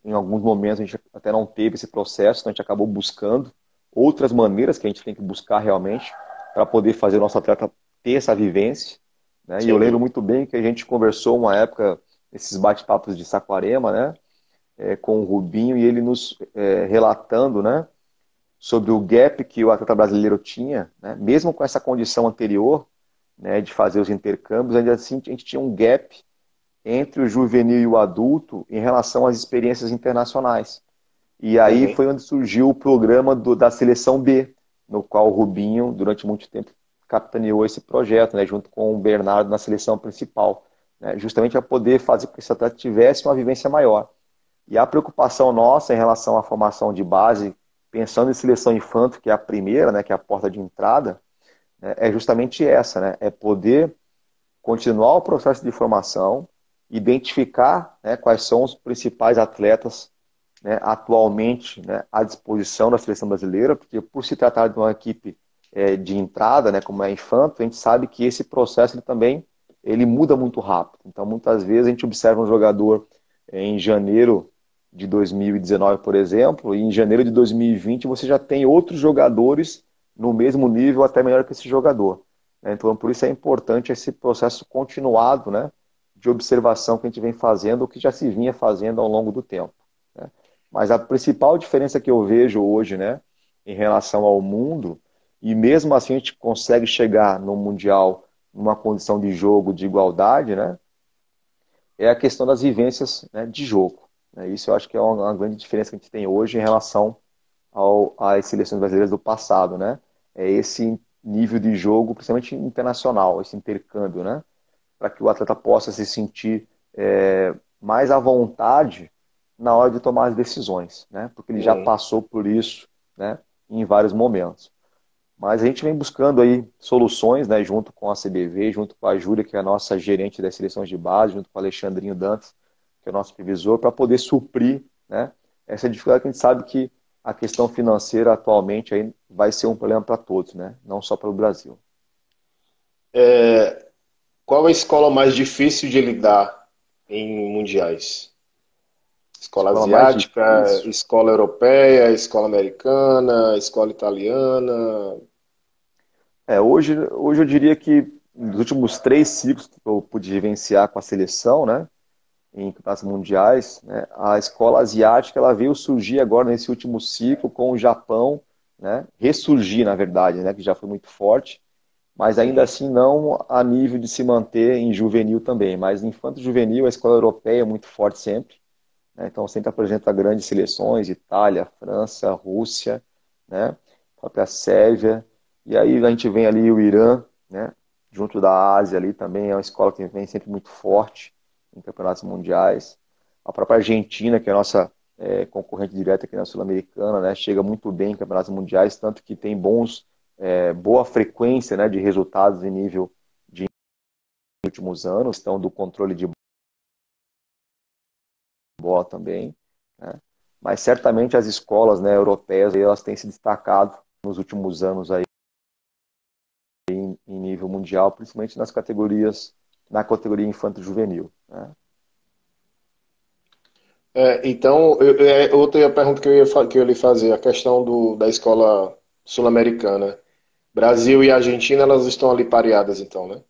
em alguns momentos a gente até não teve esse processo, então a gente acabou buscando outras maneiras que a gente tem que buscar realmente para poder fazer o nosso atleta ter essa vivência, né? E eu lembro Sim. muito bem que a gente conversou uma época, esses bate-papos de Saquarema, né? Com o Rubinho, e ele nos relatando, né? Sobre o gap que o atleta brasileiro tinha, né? Mesmo com essa condição anterior, né, de fazer os intercâmbios, ainda assim a gente tinha um gap entre o juvenil e o adulto em relação às experiências internacionais. E aí Uhum. foi onde surgiu o programa da Seleção B, no qual o Rubinho, durante muito tempo, capitaneou esse projeto, né, junto com o Bernardo na seleção principal, né, justamente para poder fazer com que esse atleta tivesse uma vivência maior. E a preocupação nossa em relação à formação de base, pensando em seleção infanto, que é a primeira, né, que é a porta de entrada, né, é justamente essa, né, é poder continuar o processo de formação, identificar, né, quais são os principais atletas, né, atualmente, né, à disposição da seleção brasileira, porque por se tratar de uma equipe de entrada, né, como é a Infanto, a gente sabe que esse processo ele muda muito rápido. Então, muitas vezes a gente observa um jogador em janeiro de 2019, por exemplo, e em janeiro de 2020 você já tem outros jogadores no mesmo nível, até melhor que esse jogador, né? Então, por isso é importante esse processo continuado, né, de observação que a gente vem fazendo, o que já se vinha fazendo ao longo do tempo, né? Mas a principal diferença que eu vejo hoje, né, em relação ao mundo, e mesmo assim a gente consegue chegar no Mundial numa condição de jogo de igualdade, né, é a questão das vivências, né, de jogo, né? Isso eu acho que é uma grande diferença que a gente tem hoje em relação às seleções brasileiras do passado, né? É esse nível de jogo, principalmente internacional, esse intercâmbio, né? Para que o atleta possa se sentir mais à vontade na hora de tomar as decisões, né? Porque ele já Uhum. passou por isso, né, em vários momentos. Mas a gente vem buscando aí soluções, né, junto com a CBV, junto com a Júlia, que é a nossa gerente das seleções de base, junto com o Alexandrinho Dantas, que é o nosso supervisor, para poder suprir, né, essa dificuldade que a gente sabe que a questão financeira atualmente aí vai ser um problema para todos, né, não só para o Brasil. Qual a escola mais difícil de lidar em mundiais? Escola Escola mais asiática, difícil. escola europeia, escola americana, escola italiana? Hoje eu diria que nos últimos 3 ciclos que eu pude vivenciar com a seleção, né, em campeonatos mundiais, né, a escola asiática ela veio surgir agora nesse último ciclo com o Japão, né, ressurgir na verdade, né, que já foi muito forte, mas ainda Uhum. assim não a nível de se manter em juvenil também, mas infanto juvenil a escola europeia é muito forte sempre, né, então sempre apresenta grandes seleções, Itália, França, Rússia, né, a própria Sérvia, e aí a gente vem ali o Irã, né, junto da Ásia ali também é uma escola que vem sempre muito forte em campeonatos mundiais. A própria Argentina, que é a nossa concorrente direta aqui na Sul-Americana, né, chega muito bem em campeonatos mundiais, tanto que tem boa frequência, né, de resultados em nível de últimos anos, estão do controle de bola também, né? Mas certamente as escolas, né, europeias, elas têm se destacado nos últimos anos aí em nível mundial, principalmente na categoria infanto-juvenil, né? Então, outra pergunta que eu ia lhe fazer, a questão da escola sul-americana. Brasil e Argentina, elas estão ali pareadas, então, né?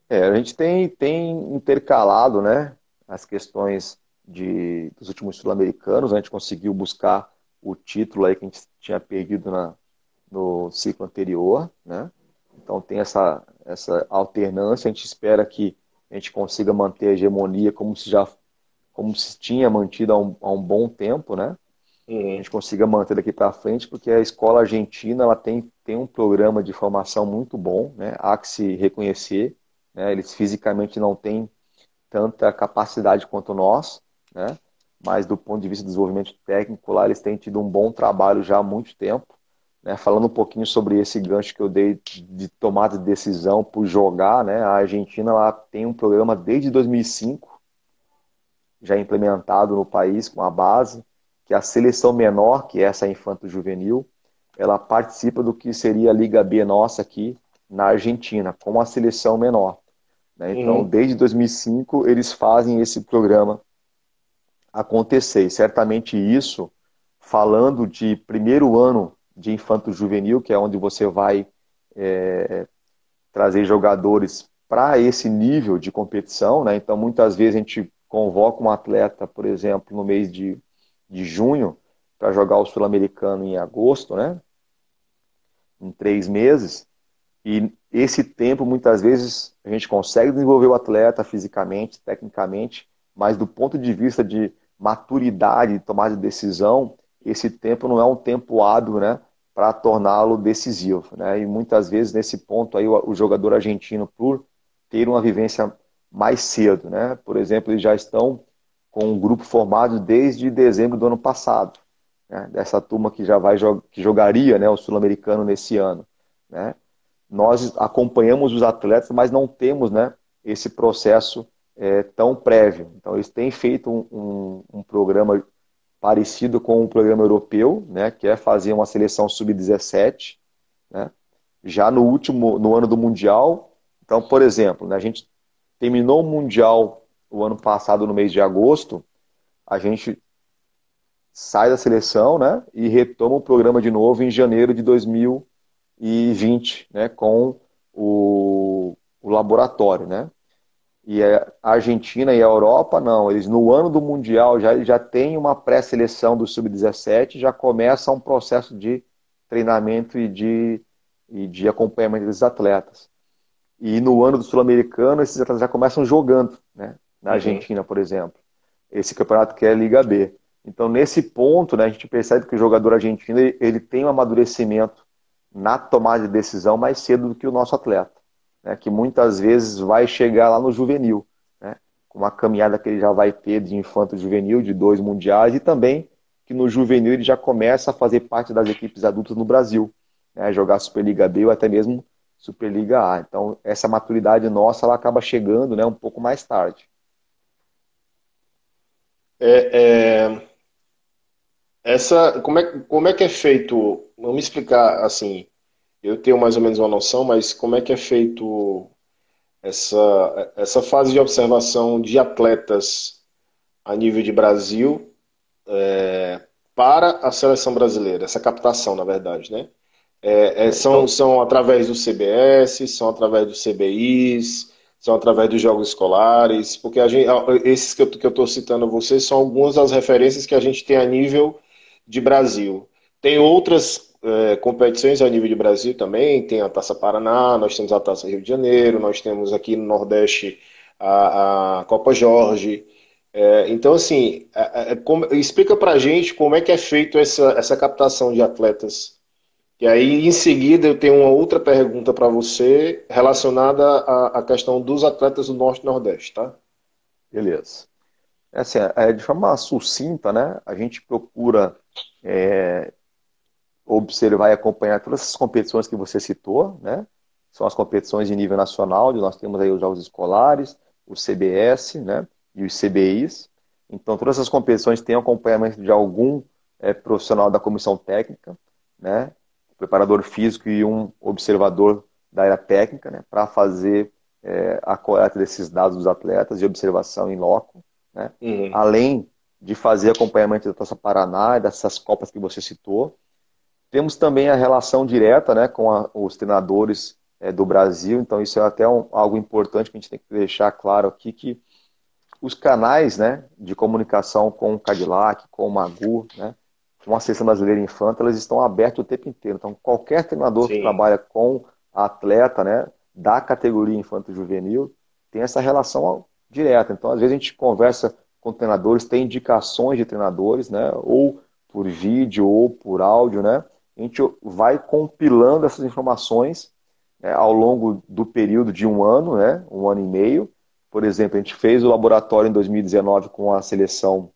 A gente tem intercalado, né, as questões dos últimos sul-americanos, a gente conseguiu buscar o título aí que a gente tinha perdido no ciclo anterior, né? Então tem essa alternância, a gente espera que a gente consiga manter a hegemonia como se tinha mantido há um bom tempo, né? A Uhum. gente consiga manter daqui para frente, porque a escola argentina ela tem um programa de formação muito bom, né? Há que se reconhecer, né? Eles fisicamente não têm tanta capacidade quanto nós, né? Mas do ponto de vista de desenvolvimento técnico lá, eles têm tido um bom trabalho já há muito tempo, né? Falando um pouquinho sobre esse gancho que eu dei de tomada de decisão por jogar, né? A Argentina lá tem um programa desde 2005 já implementado no país com a base, que a seleção menor, que é essa infanto-juvenil, ela participa do que seria a Liga B nossa aqui na Argentina, com a seleção menor, né? Então, Uhum. desde 2005, eles fazem esse programa acontecer. E certamente isso, falando de primeiro ano de infanto-juvenil, que é onde você vai trazer jogadores para esse nível de competição, né? Então, muitas vezes a gente convoca um atleta, por exemplo, no mês de junho, para jogar o Sul-Americano em agosto, né? Em 3 meses. E esse tempo, muitas vezes, a gente consegue desenvolver o atleta fisicamente, tecnicamente, mas do ponto de vista de maturidade, de tomada de decisão, esse tempo não é um tempo hábil, né, para torná-lo decisivo, né? E muitas vezes, nesse ponto aí, o jogador argentino, por ter uma vivência mais cedo, né? Por exemplo, eles já estão com um grupo formado desde dezembro do ano passado, né? Dessa turma que já vai que jogaria, né, o Sul-Americano nesse ano, né? Nós acompanhamos os atletas, mas não temos, né, esse processo tão prévio. Então, eles têm feito um programa parecido com um programa europeu, né, que é fazer uma seleção sub-17, né, já no ano do Mundial. Então, por exemplo, né, a gente terminou o Mundial o ano passado, no mês de agosto, a gente sai da seleção, né, e retoma o programa de novo em janeiro de 2020, né, com o laboratório, né? E a Argentina e a Europa, não, eles no ano do Mundial já tem uma pré-seleção do Sub-17, já começa um processo de treinamento e de acompanhamento dos atletas. E no ano do Sul-Americano, esses atletas já começam jogando, né? Na Uhum. Argentina, por exemplo. Esse campeonato que é a Liga B. Então, nesse ponto, né, a gente percebe que o jogador argentino ele tem um amadurecimento na tomada de decisão mais cedo do que o nosso atleta, né, que muitas vezes vai chegar lá no juvenil, né, com uma caminhada que ele já vai ter de infanto juvenil, de 2 mundiais, e também que no juvenil ele já começa a fazer parte das equipes adultas no Brasil, né, jogar Superliga B ou até mesmo Superliga A. Então, essa maturidade nossa ela acaba chegando, né, um pouco mais tarde. É, é, como é que é feito? Vamos explicar assim. Eu tenho mais ou menos uma noção, mas como é que é feito essa fase de observação de atletas a nível de Brasil para a seleção brasileira? Essa captação, na verdade, né? São, Então, são através do CBS, são através dos CBIs, são através dos jogos escolares, porque esses que eu estou citando a vocês são algumas das referências que a gente tem a nível de Brasil. Tem outras competições a nível de Brasil também, tem a Taça Paraná, nós temos a Taça Rio de Janeiro, nós temos aqui no Nordeste a Copa Jorge. Então, assim, explica pra gente como é que é feito essa captação de atletas e aí, em seguida, eu tenho uma outra pergunta para você relacionada à questão dos atletas do Norte e Nordeste, tá? beleza. Assim, de forma sucinta, né, a gente procura observar e acompanhar todas essas competições que você citou, né? São as competições de nível nacional, onde nós temos aí os jogos escolares, o CBS, né? E os CBIs. Então, todas essas competições têm acompanhamento de algum profissional da comissão técnica, né? Um preparador físico e um observador da área técnica, né? Para fazer a coleta desses dados dos atletas e observação em loco, né? Uhum. Além de fazer acompanhamento da Taça Paraná e dessas copas que você citou. Temos também a relação direta, né, com os treinadores do Brasil, então isso é até algo importante que a gente tem que deixar claro aqui, que os canais, né, de comunicação com o Cadillac, com o Magu, né, com a Seleção Brasileira Infanta, elas estão abertas o tempo inteiro. Então, qualquer treinador que Sim. trabalha com atleta, né, da categoria infanto-juvenil tem essa relação direta. Então, às vezes a gente conversa com treinadores, tem indicações de treinadores, né, ou por vídeo ou por áudio, né, a gente vai compilando essas informações ao longo do período de um ano, né, um ano e meio. Por exemplo, a gente fez o laboratório em 2019 com a seleção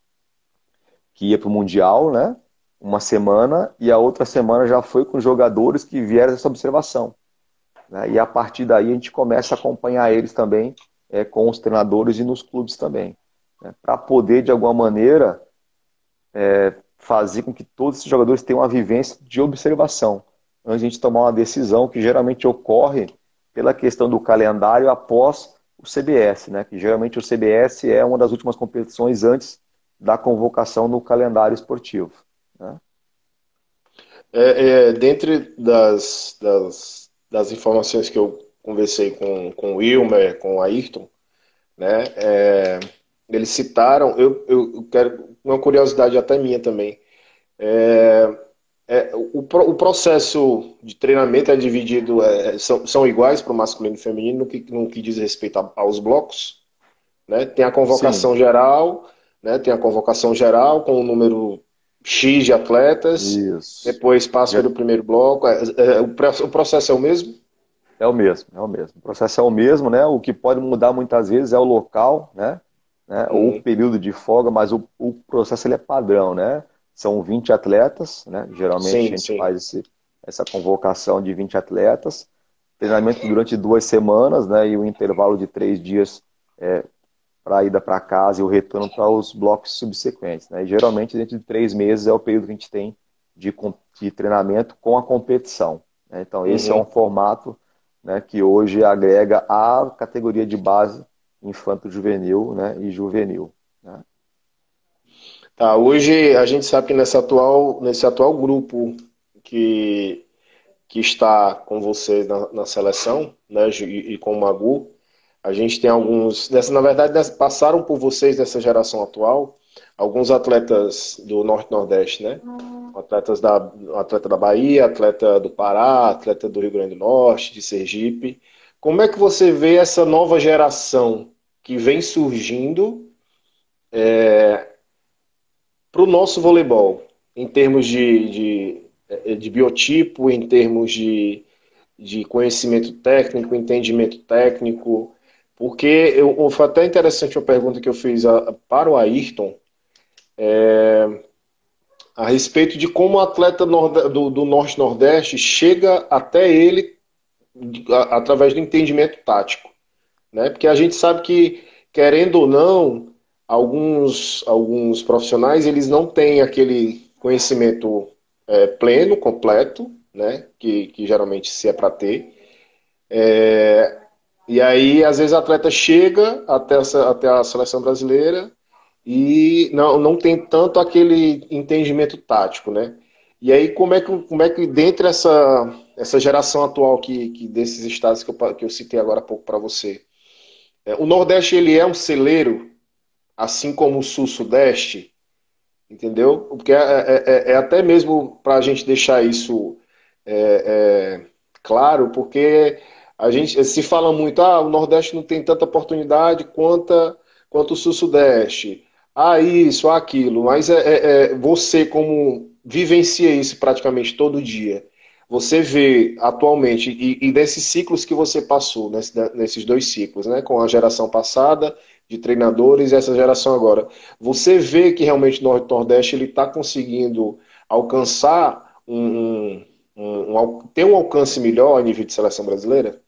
que ia para o Mundial, né? Uma semana, e a outra semana já foi com jogadores que vieram dessa observação, né? E a partir daí a gente começa a acompanhar eles também com os treinadores e nos clubes também, né? Para poder, de alguma maneira, fazer com que todos esses jogadores tenham uma vivência de observação, antes de a gente tomar uma decisão que geralmente ocorre pela questão do calendário após o CBS, né? Que geralmente o CBS é uma das últimas competições antes da convocação no calendário esportivo, né? Dentre das informações que eu conversei com o Wilmer, com o Ayrton, né? Eles citaram, eu quero, uma curiosidade até minha também. O processo de treinamento é dividido, são iguais para o masculino e feminino no que diz respeito aos blocos, né? Tem a Sim, convocação geral, né? Tem a convocação geral com o número X de atletas, isso. depois passa pelo primeiro bloco. O processo é o mesmo? É o mesmo, é o mesmo. O processo é o mesmo, né? O que pode mudar muitas vezes é o local, né? Ou o Uhum. período de folga, mas o processo ele é padrão, né? São 20 atletas, né? Geralmente a Sim, gente sim. faz essa convocação de 20 atletas, treinamento durante 2 semanas, né? E um intervalo de 3 dias para a ida para casa e o retorno para os blocos subsequentes, né? E geralmente dentro de 3 meses é o período que a gente tem de treinamento com a competição, né? Então esse é um Uhum. formato, né, que hoje agrega a categoria de base infanto-juvenil, né, e juvenil, né? Tá, hoje a gente sabe que nesse atual grupo que, que está com você na seleção, né, e com o Magu, a gente tem alguns, na verdade, passaram por vocês nessa geração atual, alguns atletas do Norte-Nordeste, né? Atleta da Bahia, atleta do Pará, atleta do Rio Grande do Norte, de Sergipe. Como é que você vê essa nova geração que vem surgindo para o nosso voleibol, em termos de biotipo, em termos de conhecimento técnico, entendimento técnico? Porque foi até interessante uma pergunta que eu fiz para o Ayrton a respeito de como o atleta do Norte-Nordeste chega até ele através do entendimento tático, né? Porque a gente sabe que, querendo ou não, alguns profissionais eles não têm aquele conhecimento pleno, completo, né? Que geralmente se é para ter. E aí, às vezes, o atleta chega até a seleção brasileira e não tem tanto aquele entendimento tático, né? E aí, como é que dentre essa geração atual desses estados que eu citei agora há pouco para você, o Nordeste ele é um celeiro, assim como o Sul-Sudeste, entendeu? Porque é até mesmo para a gente deixar isso claro, porque a gente se fala muito, o Nordeste não tem tanta oportunidade quanto o Sul-Sudeste. Isso, aquilo, mas você como vivencia isso praticamente todo dia, você vê atualmente, e desses ciclos que você passou, nesses dois ciclos, né, com a geração passada de treinadores e essa geração agora, você vê que realmente o Nordeste ele está conseguindo alcançar ter um alcance melhor a nível de seleção brasileira?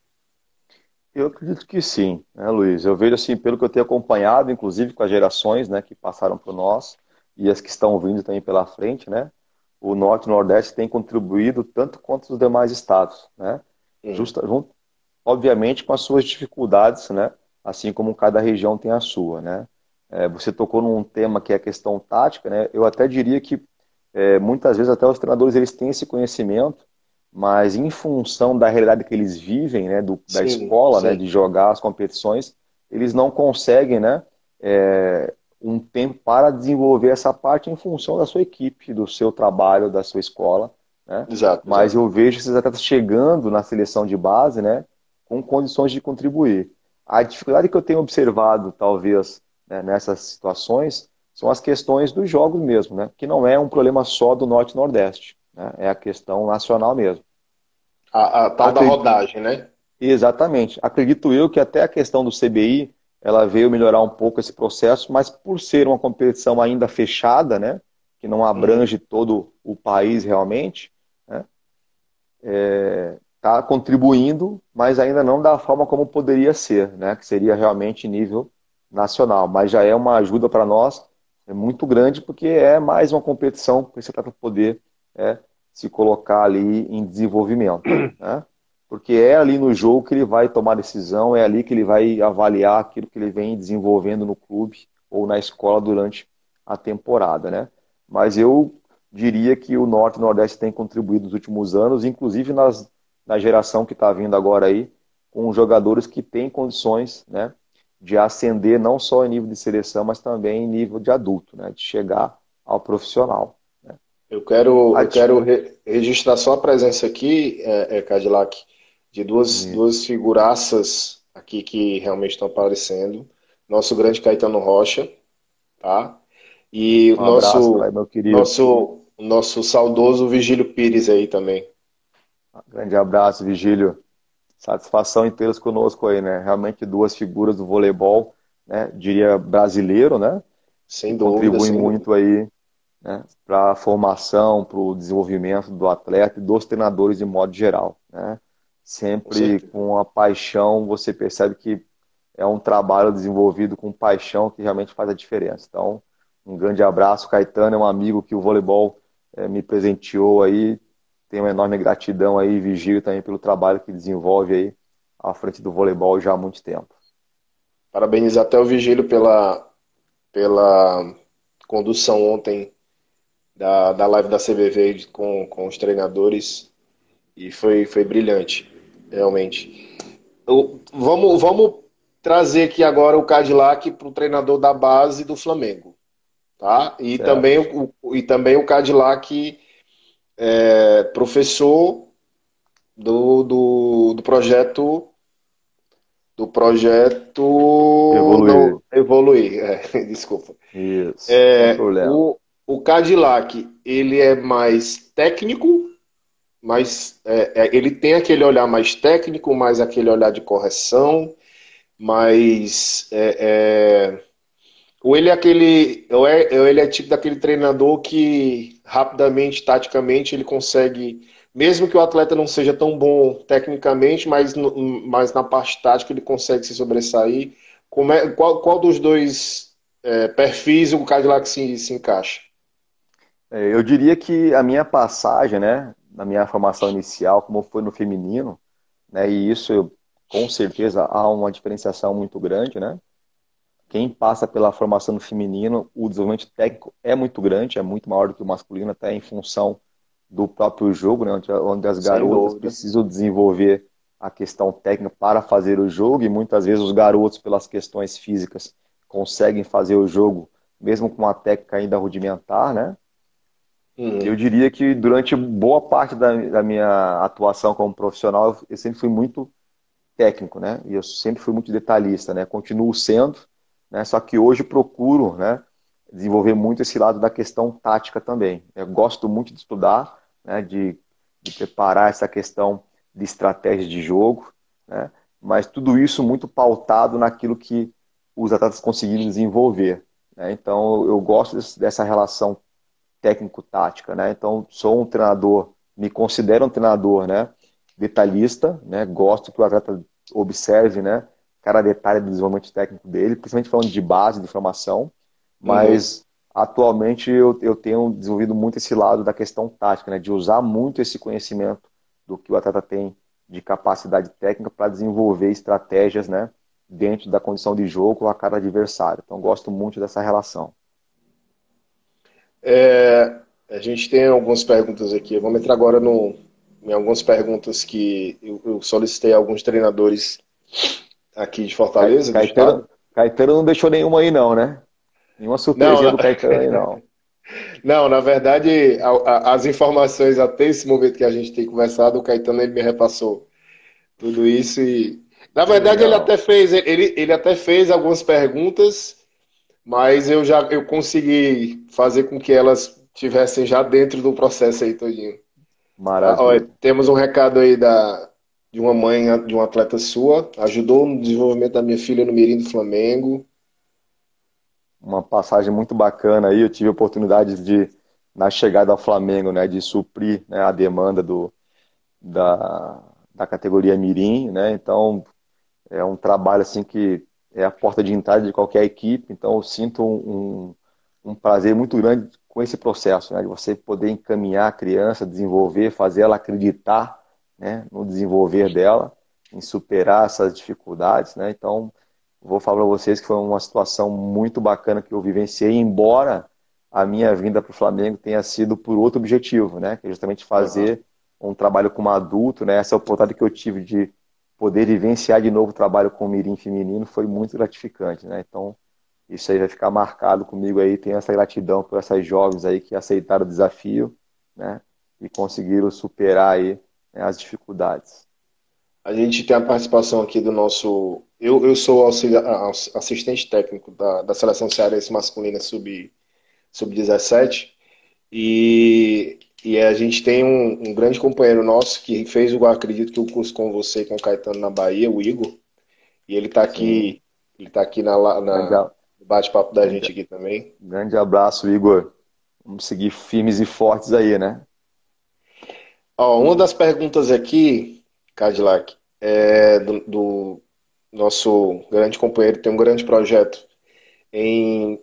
Eu acredito que sim, né, Luiz? Eu vejo assim, pelo que eu tenho acompanhado, inclusive com as gerações, né, que passaram por nós e as que estão vindo também pela frente, né? O Norte e o Nordeste têm contribuído tanto quanto os demais estados, né? Hum. Justa, obviamente com as suas dificuldades, né? Assim como cada região tem a sua, né? Você tocou num tema que é a questão tática, né? Eu até diria que muitas vezes até os treinadores eles têm esse conhecimento, mas em função da realidade que eles vivem, né? Da Sim, escola, né? sim. De jogar as competições, eles não conseguem, né? Um tempo para desenvolver essa parte em função da sua equipe, do seu trabalho, da sua escola, né? Exato, Mas exato. eu vejo esses atletas chegando na seleção de base, né, com condições de contribuir. A dificuldade que eu tenho observado, talvez, né, nessas situações, são as questões dos jogos mesmo, né, que não é um problema só do Norte e Nordeste, né, é a questão nacional mesmo. A tal da Acre- rodagem, né? Exatamente. Acredito eu que até a questão do CBI, ela veio melhorar um pouco esse processo, mas por ser uma competição ainda fechada, né, que não Uhum. abrange todo o país realmente, né, está contribuindo, mas ainda não da forma como poderia ser, né? Que seria realmente nível nacional. Mas já é uma ajuda para nós, é muito grande, porque é mais uma competição para esse atleta poder é, se colocar ali em desenvolvimento, né? Porque é ali no jogo que ele vai tomar decisão, é ali que ele vai avaliar aquilo que ele vem desenvolvendo no clube ou na escola durante a temporada, né? Mas eu diria que o Norte e o Nordeste têm contribuído nos últimos anos, inclusive na geração que está vindo agora aí, com jogadores que têm condições, né, de ascender não só em nível de seleção, mas também em nível de adulto, né, de chegar ao profissional. Né. Registrar só a presença aqui, Cadillac, de duas figuraças aqui que realmente estão aparecendo. Nosso grande Caetano Rocha, tá? E o Um abraço para meu querido. nosso saudoso Vigílio Pires aí também. Grande abraço, Vigílio. Satisfação em tê-los conosco aí, né? Realmente duas figuras do voleibol, né? Diria brasileiro, né? Que Sem dúvida, contribuem sem dúvida. muito aí, né? Para a formação, para o desenvolvimento do atleta e dos treinadores de modo geral, né? Com Sempre certeza. com a paixão, você percebe que é um trabalho desenvolvido com paixão que realmente faz a diferença. Então, um grande abraço, Caetano, é um amigo que o voleibol me presenteou aí. Tenho uma enorme gratidão aí, Vigílio, também pelo trabalho que desenvolve aí à frente do voleibol já há muito tempo. Parabenizar até o Vigílio pela condução ontem da live da CBV com os treinadores. E foi brilhante, realmente. Vamos trazer aqui agora o Cadillac para o treinador da base do Flamengo, tá? Certo. E também o Cadillac professor do projeto Evoluir. não evoluir, desculpa. Isso, sem problema. O Cadillac ele é mais técnico, mas ele tem aquele olhar mais técnico, mais aquele olhar de correção, mas ou ele é ou ele é tipo daquele treinador que rapidamente, taticamente, ele consegue, mesmo que o atleta não seja tão bom tecnicamente, mas na parte tática ele consegue se sobressair. Qual dos dois perfis o Cadillac se encaixa? Eu diria que a minha passagem, né, na minha formação inicial, como foi no feminino, né, e isso com certeza há uma diferenciação muito grande, né? Quem passa pela formação no feminino, o desenvolvimento técnico é muito grande, é muito maior do que o masculino, até em função do próprio jogo, né, onde as Sem garotas dúvida. precisam desenvolver a questão técnica para fazer o jogo, e muitas vezes os garotos, pelas questões físicas, conseguem fazer o jogo, mesmo com uma técnica ainda rudimentar, né? Eu Uhum. diria que durante boa parte da minha atuação como profissional, eu sempre fui muito técnico, né? E eu sempre fui muito detalhista, né? Continuo sendo, né? Só que hoje procuro, né, desenvolver muito esse lado da questão tática também. Eu gosto muito de estudar, né, de preparar essa questão de estratégia de jogo, né? Mas tudo isso muito pautado naquilo que os atletas conseguiram desenvolver, né? Então eu gosto dessa relação técnico-tática, né? Então sou um treinador, me considero um treinador, né, detalhista, né? Gosto que o atleta observe, né, cada detalhe do desenvolvimento técnico dele, principalmente falando de base, de formação, Uhum. mas atualmente eu tenho desenvolvido muito esse lado da questão tática, né, de usar muito esse conhecimento do que o atleta tem de capacidade técnica para desenvolver estratégias, né, dentro da condição de jogo a cada adversário. Então gosto muito dessa relação. A gente tem algumas perguntas aqui. Vamos entrar agora em algumas perguntas que eu solicitei a alguns treinadores aqui de Fortaleza, do estado. Caetano não deixou nenhuma aí não, né? Nenhuma Não, surpresinha do Caetano aí, não. não, na verdade, as informações até esse momento que a gente tem conversado, o Caetano ele me repassou tudo isso e na verdade Legal. ele até fez algumas perguntas, mas eu consegui fazer com que elas tivessem já dentro do processo aí todinho. Tá? Olha, Maravilha. temos um recado aí de uma mãe de um atleta sua, ajudou no desenvolvimento da minha filha no Mirim do Flamengo. Uma passagem muito bacana aí. Eu tive a oportunidade de, na chegada ao Flamengo, né, de suprir, né, a demanda da categoria Mirim, né? Então, é um trabalho assim que é a porta de entrada de qualquer equipe. Então, eu sinto um prazer muito grande com esse processo, né? De você poder encaminhar a criança, desenvolver, fazer ela acreditar, né, no desenvolver dela, em superar essas dificuldades, né? Então, vou falar para vocês que foi uma situação muito bacana que eu vivenciei, embora a minha vinda para o Flamengo tenha sido por outro objetivo, né? Que é justamente Aham. fazer um trabalho como adulto, né? Essa oportunidade que eu tive de poder vivenciar de novo o trabalho com o mirim feminino foi muito gratificante, né? Então, isso aí vai ficar marcado comigo aí. Tenho essa gratidão por essas jovens aí que aceitaram o desafio, né? E conseguiram superar aí, né, as dificuldades. A gente tem a participação aqui do nosso. Eu sou assistente técnico da seleção cearense masculina sub-17 e a gente tem um grande companheiro nosso que fez, eu acredito que o curso com você, com o Caetano na Bahia, o Igor, e Sim, ele tá aqui grande, no bate-papo da grande, gente aqui também. grande abraço, Igor. Vamos seguir firmes e fortes aí, né? Ó, uma das perguntas aqui, Cadillac, é do nosso grande companheiro, tem um grande projeto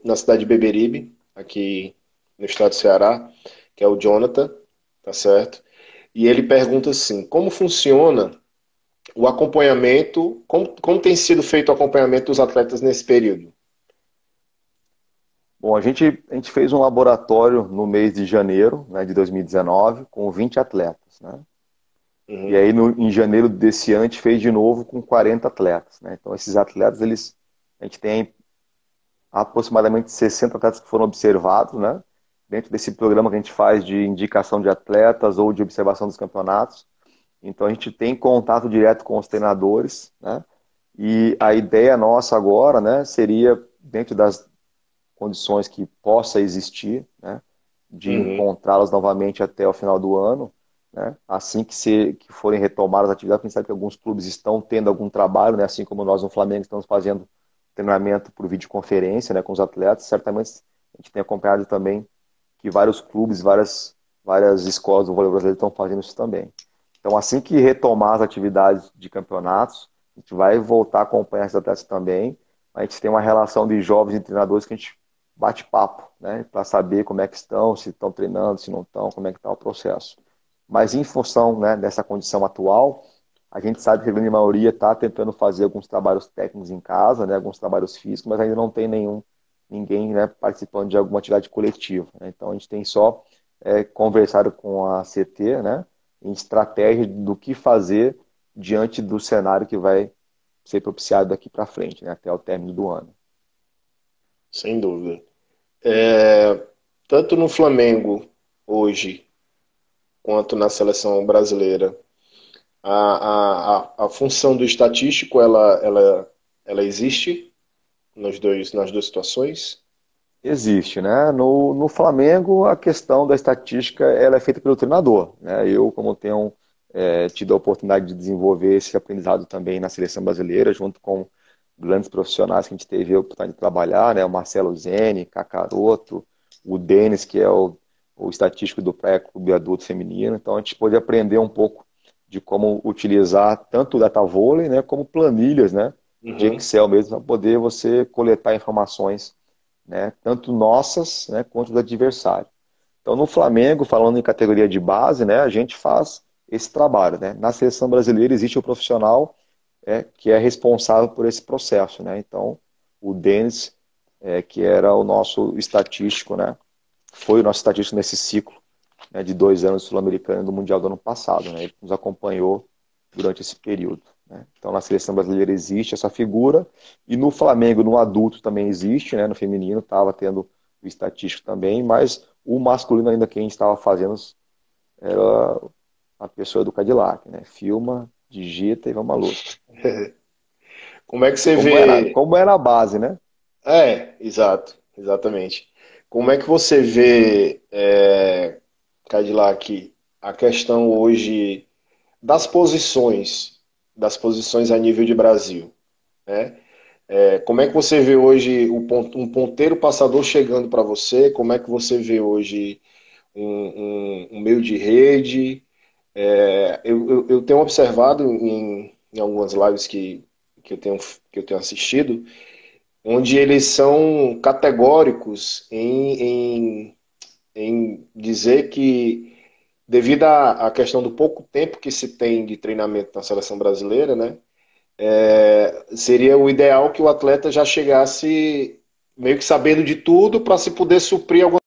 na cidade de Beberibe, aqui no estado do Ceará, que é o Jonathan, tá certo? E ele pergunta assim: como funciona o acompanhamento, como tem sido feito o acompanhamento dos atletas nesse período? Bom, a gente fez um laboratório no mês de janeiro, né, de 2019, com 20 atletas, né? E Uhum, aí, em janeiro desse ano, a gente fez de novo com 40 atletas, né? Então, esses atletas, a gente tem aproximadamente 60 atletas que foram observados, né? Dentro desse programa que a gente faz de indicação de atletas ou de observação dos campeonatos. Então, a gente tem contato direto com os treinadores, né? E a ideia nossa agora, né, seria, dentro das condições que possa existir, né, de uhum, encontrá-los novamente até o final do ano, né, assim que forem retomadas as atividades. A gente sabe que alguns clubes estão tendo algum trabalho, né, assim como nós no Flamengo estamos fazendo treinamento por videoconferência, né, com os atletas. Certamente a gente tem acompanhado também que vários clubes, várias escolas do vôlei brasileiro estão fazendo isso também. Então, assim que retomar as atividades de campeonatos, a gente vai voltar a acompanhar esses atletas também. A gente tem uma relação de jovens e treinadores que a gente bate papo, né, para saber como é que estão, se estão treinando, se não estão, como é que está o processo. Mas em função, né, dessa condição atual, a gente sabe que a grande maioria está tentando fazer alguns trabalhos técnicos em casa, né, alguns trabalhos físicos, mas ainda não tem ninguém, né, participando de alguma atividade coletiva, né? Então a gente tem só conversado com a CT, né, em estratégia do que fazer diante do cenário que vai ser propiciado daqui para frente, né, até o término do ano. sem dúvida. É, tanto no Flamengo hoje quanto na seleção brasileira, a função do estatístico ela existe nas duas situações? Existe, né? No Flamengo, a questão da estatística ela é feita pelo treinador, né? Eu, como tenho tido a oportunidade de desenvolver esse aprendizado também na seleção brasileira, junto com grandes profissionais que a gente teve a oportunidade de trabalhar, né? O Marcelo Zene, Kakaroto, o Denis, que é o estatístico do pré-clube adulto feminino. Então, a gente pôde aprender um pouco de como utilizar tanto o data vôlei, né, como planilhas, né, de Uhum. Excel mesmo, para poder você coletar informações, né, tanto nossas, né, quanto do adversário. Então, no Flamengo, falando em categoria de base, né, a gente faz esse trabalho, né? Na seleção brasileira existe o profissional que é responsável por esse processo, né? Então, o Denis, que era o nosso estatístico, né, foi o nosso estatístico nesse ciclo, né, de 2 anos sul-americano do Mundial do ano passado, né? Ele nos acompanhou durante esse período, né? Então, na seleção brasileira existe essa figura, e no Flamengo, no adulto também existe, né? No feminino estava tendo o estatístico também, mas o masculino ainda quem estava fazendo era a pessoa do Cadillac, né? Filma, digita e vamos à luta. Como é que você Como era, vê? como era a base, né? Exato, exatamente. Como é que você vê, Cadillac, a questão hoje das posições a nível de Brasil, né? Como é que você vê hoje um ponteiro passador chegando para você? Como é que você vê hoje um meio de rede? Eu tenho observado em algumas lives que eu tenho assistido, onde eles são categóricos em dizer que, devido à questão do pouco tempo que se tem de treinamento na seleção brasileira, né, seria o ideal que o atleta já chegasse meio que sabendo de tudo para se poder suprir algumas